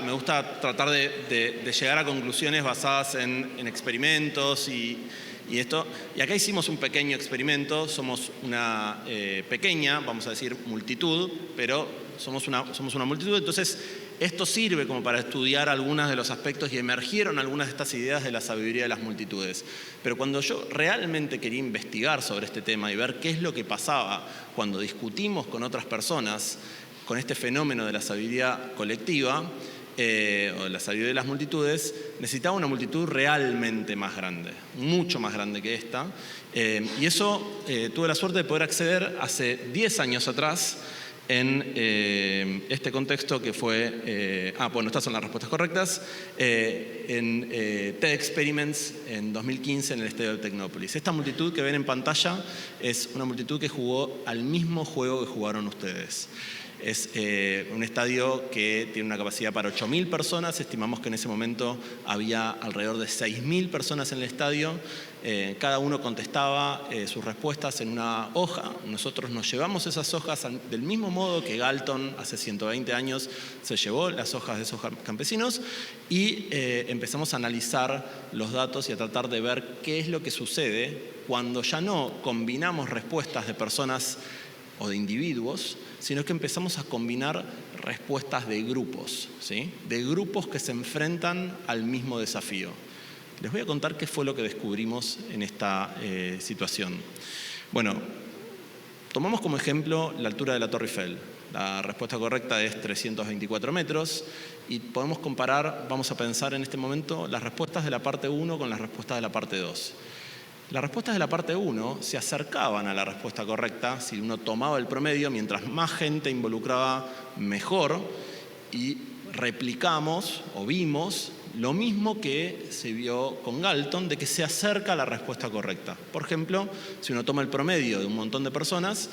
tratar de llegar a conclusiones basadas en experimentos y esto. Y acá hicimos un pequeño experimento, somos una pequeña, vamos a decir, multitud, pero somos una multitud. Entonces, esto sirve como para estudiar algunos de los aspectos y emergieron algunas de estas ideas de la sabiduría de las multitudes. Pero cuando yo realmente quería investigar sobre este tema y ver qué es lo que pasaba cuando discutimos con otras personas, con este fenómeno de la sabiduría colectiva, o de la sabiduría de las multitudes, necesitaba una multitud realmente más grande, mucho más grande que esta. Y eso tuve la suerte de poder acceder hace 10 años atrás en este contexto que fue... estas son las respuestas correctas. En TED Experiments en 2015 en el estadio de Tecnópolis. Esta multitud que ven en pantalla es una multitud que jugó al mismo juego que jugaron ustedes. Es un estadio que tiene una capacidad para 8.000 personas. Estimamos que en ese momento había alrededor de 6.000 personas en el estadio. Cada uno contestaba sus respuestas en una hoja. Nosotros nos llevamos esas hojas del mismo modo que Galton hace 120 años se llevó las hojas de esos campesinos y empezamos a analizar los datos y a tratar de ver qué es lo que sucede cuando ya no combinamos respuestas de personas o de individuos, sino que empezamos a combinar respuestas de grupos, ¿sí? De grupos que se enfrentan al mismo desafío. Les voy a contar qué fue lo que descubrimos en esta situación. Bueno, tomamos como ejemplo la altura de la Torre Eiffel. La respuesta correcta es 324 metros y podemos comparar, vamos a pensar en este momento, las respuestas de la parte 1 con las respuestas de la parte 2. Las respuestas de la parte 1 se acercaban a la respuesta correcta si uno tomaba el promedio, mientras más gente involucraba mejor, y replicamos o vimos lo mismo que se vio con Galton, de que se acerca a la respuesta correcta. Por ejemplo, si uno toma el promedio de un montón de personas,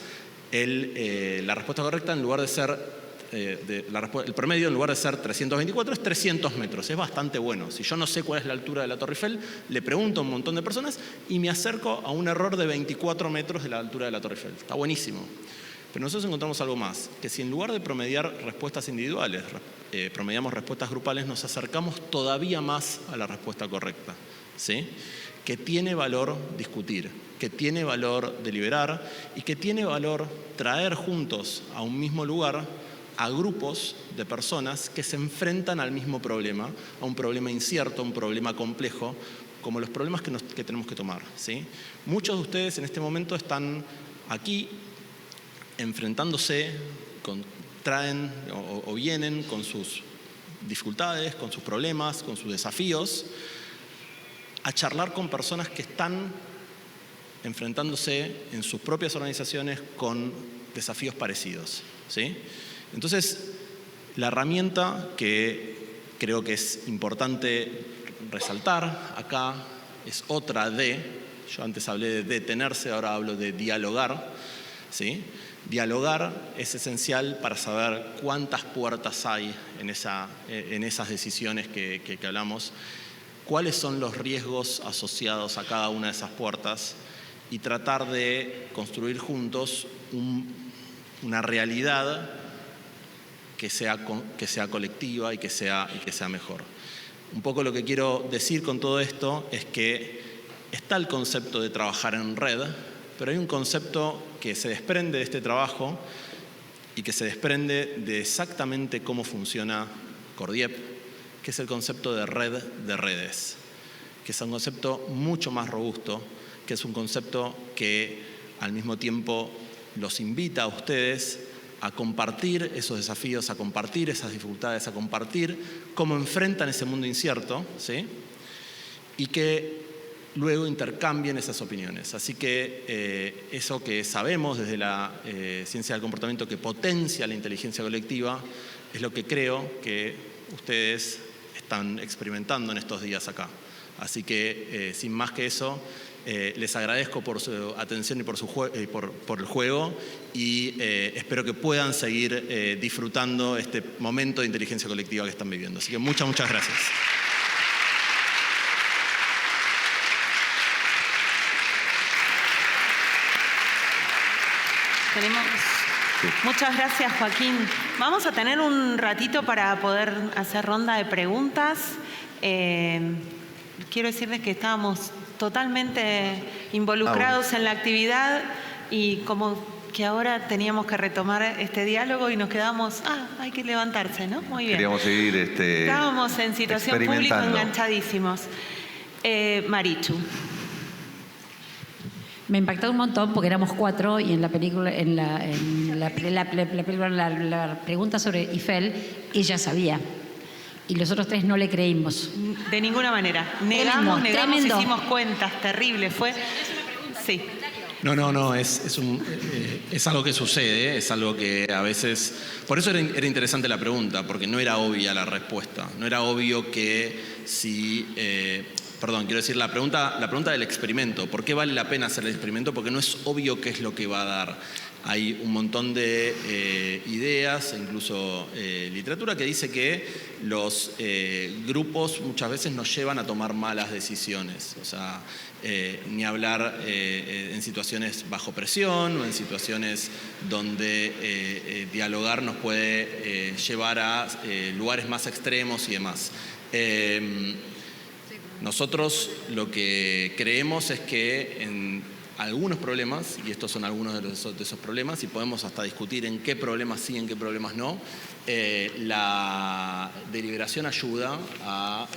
la respuesta correcta en lugar de ser el promedio en lugar de ser 324 es 300 metros, es bastante bueno. Si yo no sé cuál es la altura de la Torre Eiffel, le pregunto a un montón de personas y me acerco a un error de 24 metros de la altura de la Torre Eiffel. Está buenísimo. Pero nosotros encontramos algo más, que si en lugar de promediar respuestas individuales, promediamos respuestas grupales, nos acercamos todavía más a la respuesta correcta, ¿sí? Que tiene valor discutir, que tiene valor deliberar y que tiene valor traer juntos a un mismo lugar a grupos de personas que se enfrentan al mismo problema, a un problema incierto, a un problema complejo, como los problemas que tenemos que tomar, ¿sí? Muchos de ustedes en este momento están aquí enfrentándose, traen o vienen con sus dificultades, con sus problemas, con sus desafíos, a charlar con personas que están enfrentándose en sus propias organizaciones con desafíos parecidos, ¿sí? Entonces, la herramienta que creo que es importante resaltar acá es otra de, yo antes hablé de detenerse, ahora hablo de dialogar, ¿sí? Dialogar es esencial para saber cuántas puertas hay en esas decisiones que hablamos, cuáles son los riesgos asociados a cada una de esas puertas y tratar de construir juntos una realidad que sea colectiva y que sea mejor. Un poco lo que quiero decir con todo esto es que está el concepto de trabajar en red, pero hay un concepto que se desprende de este trabajo y que se desprende de exactamente cómo funciona Cordiep, que es el concepto de red de redes, que es un concepto mucho más robusto, que es un concepto que al mismo tiempo los invita a ustedes a compartir esos desafíos, a compartir esas dificultades, a compartir cómo enfrentan ese mundo incierto, ¿sí? Y que luego intercambien esas opiniones. Así que eso que sabemos desde la ciencia del comportamiento que potencia la inteligencia colectiva es lo que creo que ustedes están experimentando en estos días acá. Así que sin más que eso, les agradezco por su atención y por el juego y espero que puedan seguir disfrutando este momento de inteligencia colectiva que están viviendo. Así que muchas gracias. Tenemos... Sí. Muchas gracias, Joaquín. Vamos a tener un ratito para poder hacer ronda de preguntas. Quiero decirles que estábamos totalmente involucrados en la actividad y como que ahora teníamos que retomar este diálogo y nos quedamos, hay que levantarse, ¿no? Muy bien. Queríamos seguir Estábamos en situación pública experimentando. enganchadísimos. Marichu. Me impactó un montón porque éramos 4 y en la película, la pregunta sobre Eiffel, ella sabía. Y los otros 3 no le creímos. De ninguna manera. Tremendo, Negamos, tremendo. hicimos cuentas, terrible. Fue... Sí. No, es algo que sucede, es algo que a veces... Por eso era interesante la pregunta, porque no era obvia la respuesta. No era obvio que si... quiero decir, la pregunta del experimento. ¿Por qué vale la pena hacer el experimento? Porque no es obvio qué es lo que va a dar. Hay un montón de ideas, incluso literatura, que dice que los grupos muchas veces nos llevan a tomar malas decisiones. O sea, ni hablar en situaciones bajo presión o en situaciones donde dialogar nos puede llevar a lugares más extremos y demás. Nosotros lo que creemos es que en algunos problemas, y estos son algunos de esos problemas, y podemos hasta discutir en qué problemas sí, en qué problemas no, la deliberación ayuda a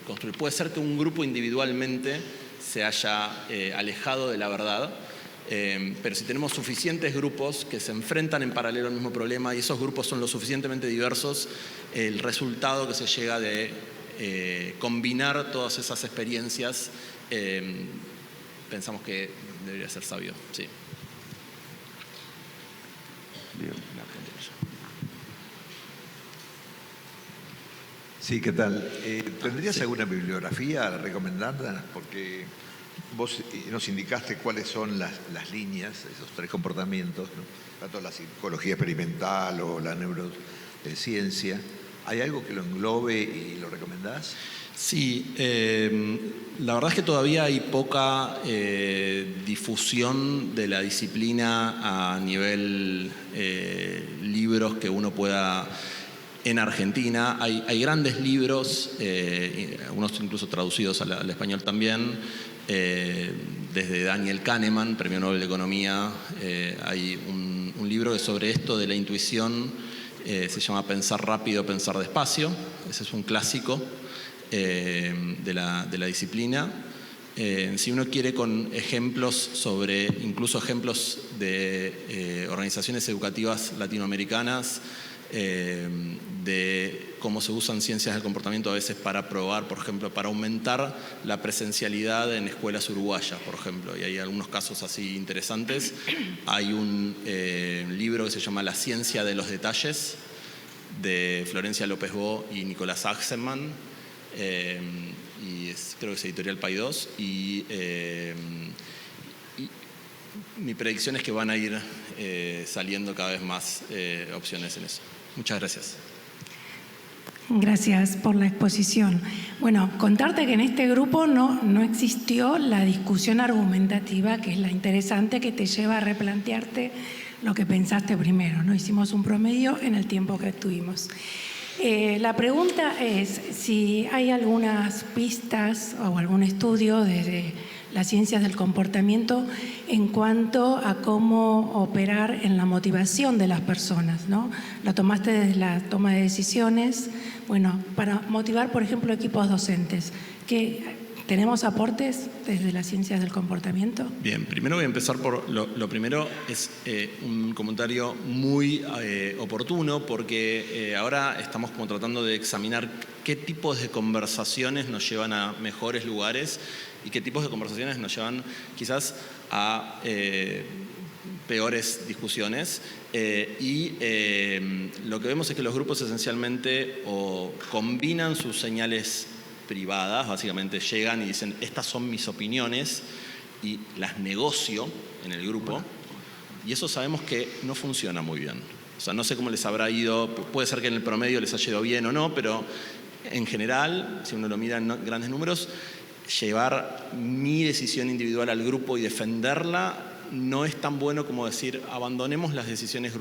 construir. Puede ser que un grupo individualmente se haya alejado de la verdad, pero si tenemos suficientes grupos que se enfrentan en paralelo al mismo problema y esos grupos son lo suficientemente diversos, el resultado que se llega de combinar todas esas experiencias pensamos que debería ser sabio, sí. Bien. Sí, ¿qué tal? ¿Tendrías alguna bibliografía recomendada? Porque vos nos indicaste cuáles son las líneas, esos 3 comportamientos, ¿no? Tanto la psicología experimental o la neurociencia. ¿Hay algo que lo englobe y lo recomendás? Sí, la verdad es que todavía hay poca difusión de la disciplina a nivel libros que uno pueda... En Argentina hay grandes libros, algunos incluso traducidos al español también, desde Daniel Kahneman, Premio Nobel de Economía, hay un libro que sobre esto de la intuición se llama Pensar rápido, pensar despacio, ese es un clásico de la disciplina. Si uno quiere con ejemplos incluso ejemplos de organizaciones educativas latinoamericanas, de cómo se usan ciencias del comportamiento a veces para probar, por ejemplo, para aumentar la presencialidad en escuelas uruguayas, por ejemplo, y hay algunos casos así interesantes. Hay un libro que se llama La ciencia de los detalles, de Florencia López Bo y Nicolás Axelman, y creo que es editorial Paidós, y mi predicción es que van a ir saliendo cada vez más opciones en eso. Muchas gracias. Gracias por la exposición. Bueno, contarte que en este grupo no existió la discusión argumentativa, que es la interesante, que te lleva a replantearte lo que pensaste primero, ¿no? Hicimos un promedio en el tiempo que tuvimos. La pregunta es si hay algunas pistas o algún estudio desde las ciencias del comportamiento en cuanto a cómo operar en la motivación de las personas, ¿no? Lo tomaste desde la toma de decisiones, bueno, para motivar, por ejemplo, equipos docentes. ¿Tenemos aportes desde las ciencias del comportamiento? Bien, primero voy a empezar por lo primero, es un comentario muy oportuno porque ahora estamos como tratando de examinar qué tipos de conversaciones nos llevan a mejores lugares y qué tipos de conversaciones nos llevan quizás a peores discusiones. Lo que vemos es que los grupos esencialmente o combinan sus señales privadas, básicamente llegan y dicen, estas son mis opiniones, y las negocio en el grupo, y eso sabemos que no funciona muy bien. O sea, no sé cómo les habrá ido, puede ser que en el promedio les haya ido bien o no, pero en general, si uno lo mira en grandes números, llevar mi decisión individual al grupo y defenderla no es tan bueno como decir abandonemos las decisiones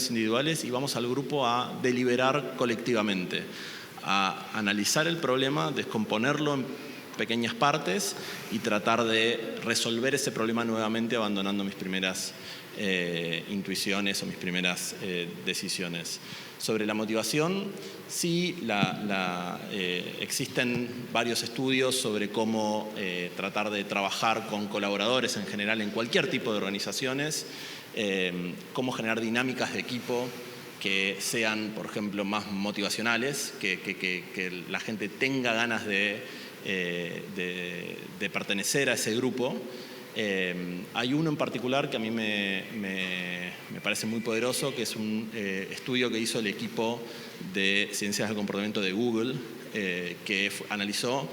individuales y vamos al grupo a deliberar colectivamente, a analizar el problema, descomponerlo en pequeñas partes y tratar de resolver ese problema nuevamente abandonando mis primeras intuiciones o mis primeras decisiones. Sobre la motivación, sí, existen varios estudios sobre cómo tratar de trabajar con colaboradores en general en cualquier tipo de organizaciones, cómo generar dinámicas de equipo que sean, por ejemplo, más motivacionales, que la gente tenga ganas de pertenecer a ese grupo. Hay uno en particular que a mí me parece muy poderoso, que es un estudio que hizo el equipo de Ciencias del Comportamiento de Google, que analizó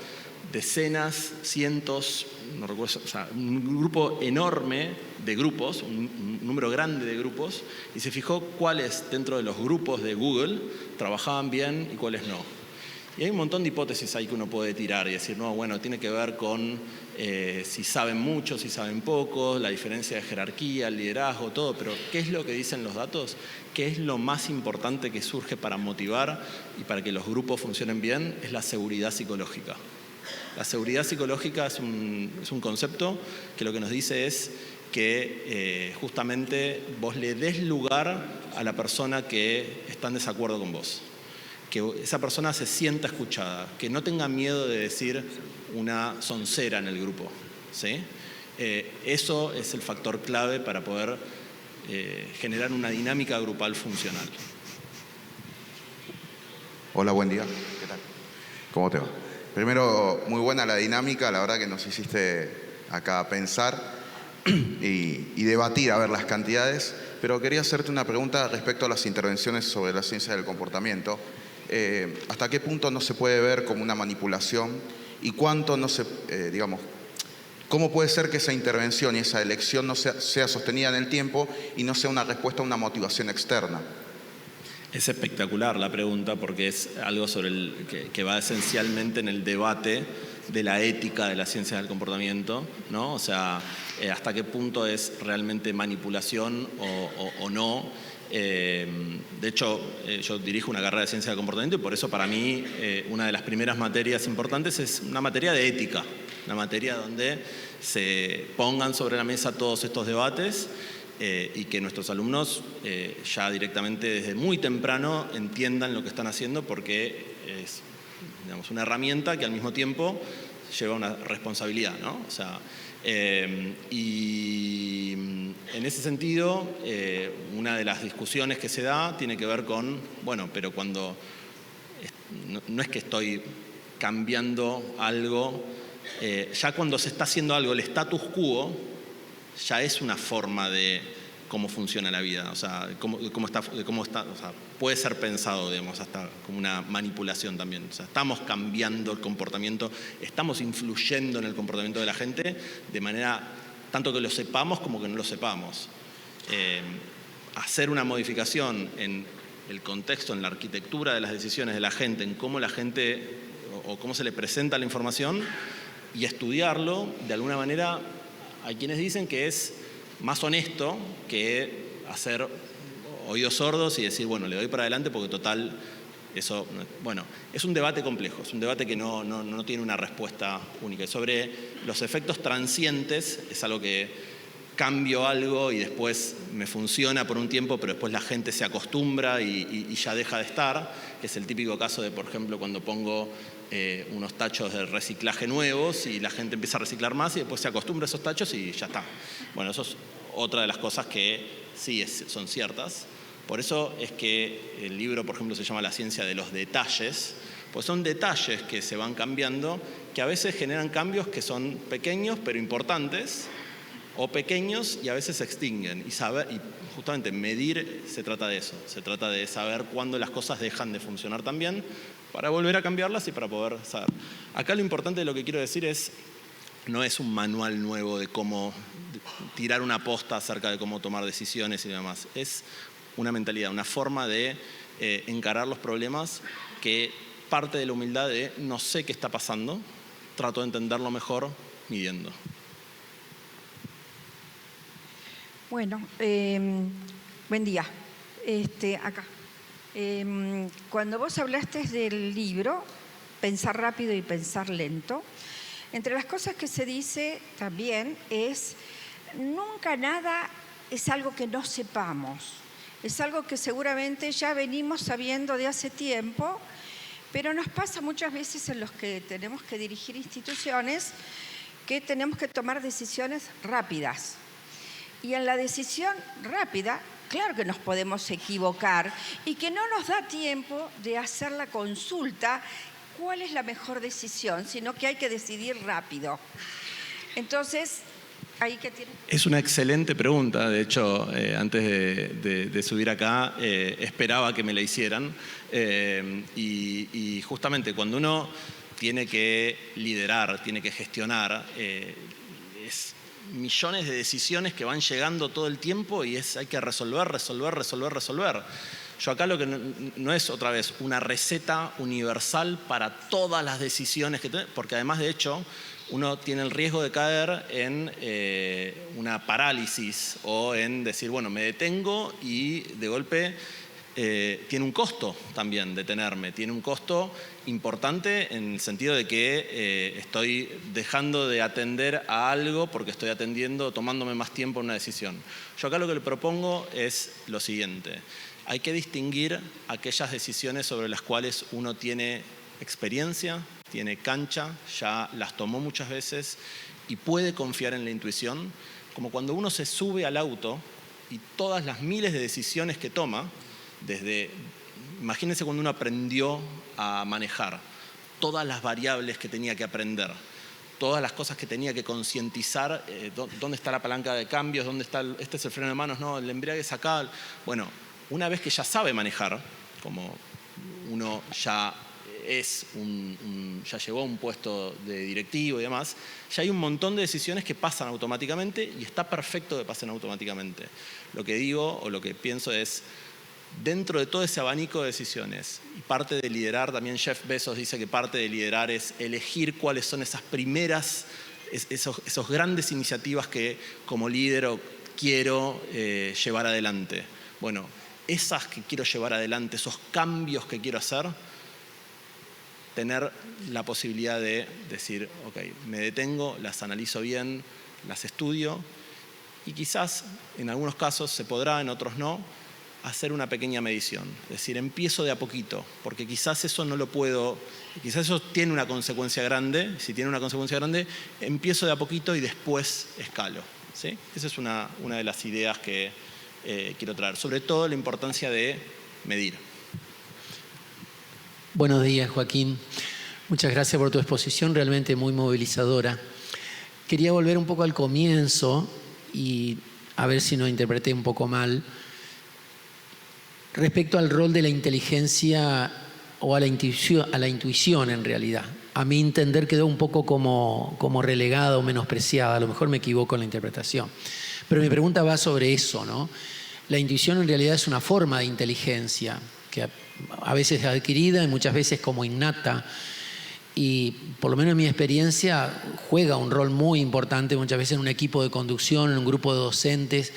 decenas, cientos, no recuerdo, o sea, un grupo enorme de grupos, un número grande de grupos, y se fijó cuáles dentro de los grupos de Google trabajaban bien y cuáles no. Y hay un montón de hipótesis ahí que uno puede tirar y decir, no, bueno, tiene que ver con si saben mucho, si saben poco, la diferencia de jerarquía, el liderazgo, todo, pero ¿qué es lo que dicen los datos? ¿Qué es lo más importante que surge para motivar y para que los grupos funcionen bien? Es la seguridad psicológica. La seguridad psicológica es un concepto que lo que nos dice es que justamente vos le des lugar a la persona que está en desacuerdo con vos. Que esa persona se sienta escuchada, que no tenga miedo de decir una soncera en el grupo, ¿sí? Eso es el factor clave para poder generar una dinámica grupal funcional. Hola, buen día. ¿Qué tal? ¿Cómo te va? Primero, muy buena la dinámica, la verdad que nos hiciste acá pensar y debatir, a ver, las cantidades, pero quería hacerte una pregunta respecto a las intervenciones sobre la ciencia del comportamiento. ¿Hasta qué punto no se puede ver como una manipulación y cuánto no se, cómo puede ser que esa intervención y esa elección no sea sostenida en el tiempo y no sea una respuesta a una motivación externa? Es espectacular la pregunta porque es algo sobre que va esencialmente en el debate de la ética de la ciencia del comportamiento, ¿no? O sea, hasta qué punto es realmente manipulación o no. De hecho, yo dirijo una carrera de ciencia del comportamiento y por eso para mí una de las primeras materias importantes es una materia de ética, una materia donde se pongan sobre la mesa todos estos debates y que nuestros alumnos ya directamente desde muy temprano entiendan lo que están haciendo porque es, digamos, una herramienta que al mismo tiempo lleva una responsabilidad, ¿no? O sea, y en ese sentido, una de las discusiones que se da tiene que ver con, bueno, pero cuando no es que estoy cambiando algo, ya cuando se está haciendo algo, el status quo ya es una forma de cómo funciona la vida, o sea, cómo está, o sea, puede ser pensado, digamos, hasta como una manipulación también. O sea, estamos cambiando el comportamiento, estamos influyendo en el comportamiento de la gente de manera tanto que lo sepamos como que no lo sepamos. Hacer una modificación en el contexto, en la arquitectura de las decisiones de la gente, en cómo la gente o cómo se le presenta la información y estudiarlo, de alguna manera hay quienes dicen que es más honesto que hacer oídos sordos y decir, bueno, le doy para adelante porque total, eso, bueno, es un debate complejo, es un debate que no tiene una respuesta única. Sobre los efectos transientes es algo que cambio algo y después me funciona por un tiempo, pero después la gente se acostumbra y ya deja de estar, que es el típico caso de, por ejemplo, cuando pongo unos tachos de reciclaje nuevos y la gente empieza a reciclar más y después se acostumbra a esos tachos y ya está. Bueno, eso es otra de las cosas que sí son ciertas. Por eso es que el libro, por ejemplo, se llama La ciencia de los detalles, pues son detalles que se van cambiando, que a veces generan cambios que son pequeños pero importantes, o pequeños y a veces se extinguen. Y justamente medir se trata de eso, se trata de saber cuándo las cosas dejan de funcionar tan bien para volver a cambiarlas y para poder saber. Acá lo importante de lo que quiero decir no es un manual nuevo de cómo tirar una posta acerca de cómo tomar decisiones y demás. Es una mentalidad, una forma de encarar los problemas que parte de la humildad de no sé qué está pasando, trato de entenderlo mejor midiendo. Bueno, buen día. Acá. Cuando vos hablaste del libro, Pensar rápido y pensar lento, entre las cosas que se dice también es, nunca nada es algo que no sepamos. Es algo que seguramente ya venimos sabiendo de hace tiempo, pero nos pasa muchas veces en los que tenemos que dirigir instituciones que tenemos que tomar decisiones rápidas. Y en la decisión rápida, claro que nos podemos equivocar y que no nos da tiempo de hacer la consulta cuál es la mejor decisión, sino que hay que decidir rápido. Entonces, ahí que tiene... Es una excelente pregunta. De hecho, antes de subir acá, esperaba que me la hicieran. Y justamente cuando uno tiene que liderar, tiene que gestionar, es millones de decisiones que van llegando todo el tiempo y hay que resolver. Yo acá lo que no es otra vez una receta universal para todas las decisiones porque además de hecho uno tiene el riesgo de caer en una parálisis o en decir, bueno, me detengo y de golpe tiene un costo también detenerme, tiene un costo importante en el sentido de que estoy dejando de atender a algo porque estoy tomándome más tiempo en una decisión. Yo acá lo que le propongo es lo siguiente: hay que distinguir aquellas decisiones sobre las cuales uno tiene experiencia, tiene cancha, ya las tomó muchas veces y puede confiar en la intuición, como cuando uno se sube al auto y todas las miles de decisiones que toma, imagínense cuando uno aprendió a manejar, todas las variables que tenía que aprender, todas las cosas que tenía que concientizar, dónde está la palanca de cambios, dónde está, este es el freno de manos, no, el embrague es acá. Bueno, una vez que ya sabe manejar, como uno ya ya llegó a un puesto de directivo y demás, ya hay un montón de decisiones que pasan automáticamente y está perfecto que pasen automáticamente. Lo que digo o lo que pienso es, dentro de todo ese abanico de decisiones, y parte de liderar, también Jeff Bezos dice que parte de liderar es elegir cuáles son esas primeras, esos grandes iniciativas que como líder quiero llevar adelante. Bueno, esas que quiero llevar adelante, esos cambios que quiero hacer, tener la posibilidad de decir, ok, me detengo, las analizo bien, las estudio y quizás en algunos casos se podrá, en otros no, hacer una pequeña medición. Es decir, empiezo de a poquito, porque quizás eso no lo puedo, quizás eso tiene una consecuencia grande. Si tiene una consecuencia grande, empiezo de a poquito y después escalo, ¿sí? Esa es una de las ideas que quiero traer. Sobre todo la importancia de medir. Buenos días, Joaquín. Muchas gracias por tu exposición, realmente muy movilizadora. Quería volver un poco al comienzo y a ver si no interpreté un poco mal. Respecto al rol de la inteligencia o a la intuición en realidad. A mi entender quedó un poco como relegada o menospreciada. A lo mejor me equivoco en la interpretación. Pero mi pregunta va sobre eso, ¿no? La intuición en realidad es una forma de inteligencia que a veces es adquirida y muchas veces como innata. Y por lo menos en mi experiencia juega un rol muy importante muchas veces en un equipo de conducción, en un grupo de docentes.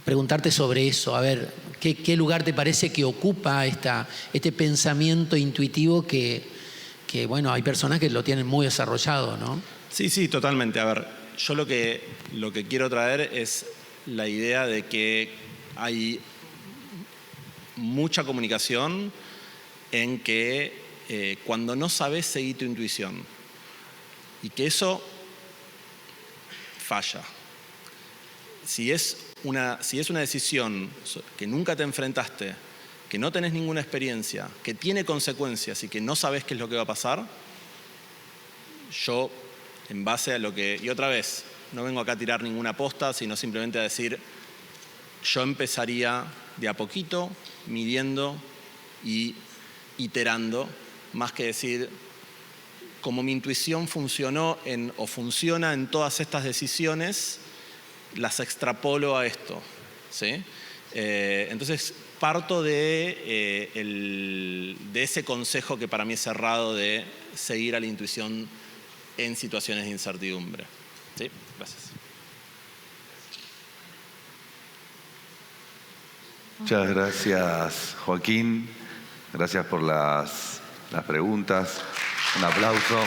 Preguntarte sobre eso, a ver, ¿qué lugar te parece que ocupa este pensamiento intuitivo que hay personas que lo tienen muy desarrollado, ¿no? Sí, totalmente. A ver, yo lo que quiero traer es la idea de que hay mucha comunicación en que cuando no sabes, seguí tu intuición. Y que eso falla. Si es una decisión que nunca te enfrentaste, que no tenés ninguna experiencia, que tiene consecuencias y que no sabés qué es lo que va a pasar, yo, en base a lo que... Y otra vez, no vengo acá a tirar ninguna posta, sino simplemente a decir, yo empezaría de a poquito, midiendo y iterando, más que decir, como mi intuición funcionó o funciona en todas estas decisiones, las extrapolo a esto, ¿sí? Entonces parto de ese consejo que para mí es errado de seguir a la intuición en situaciones de incertidumbre. ¿Sí? Gracias. Muchas gracias, Joaquín. Gracias por las preguntas. Un aplauso.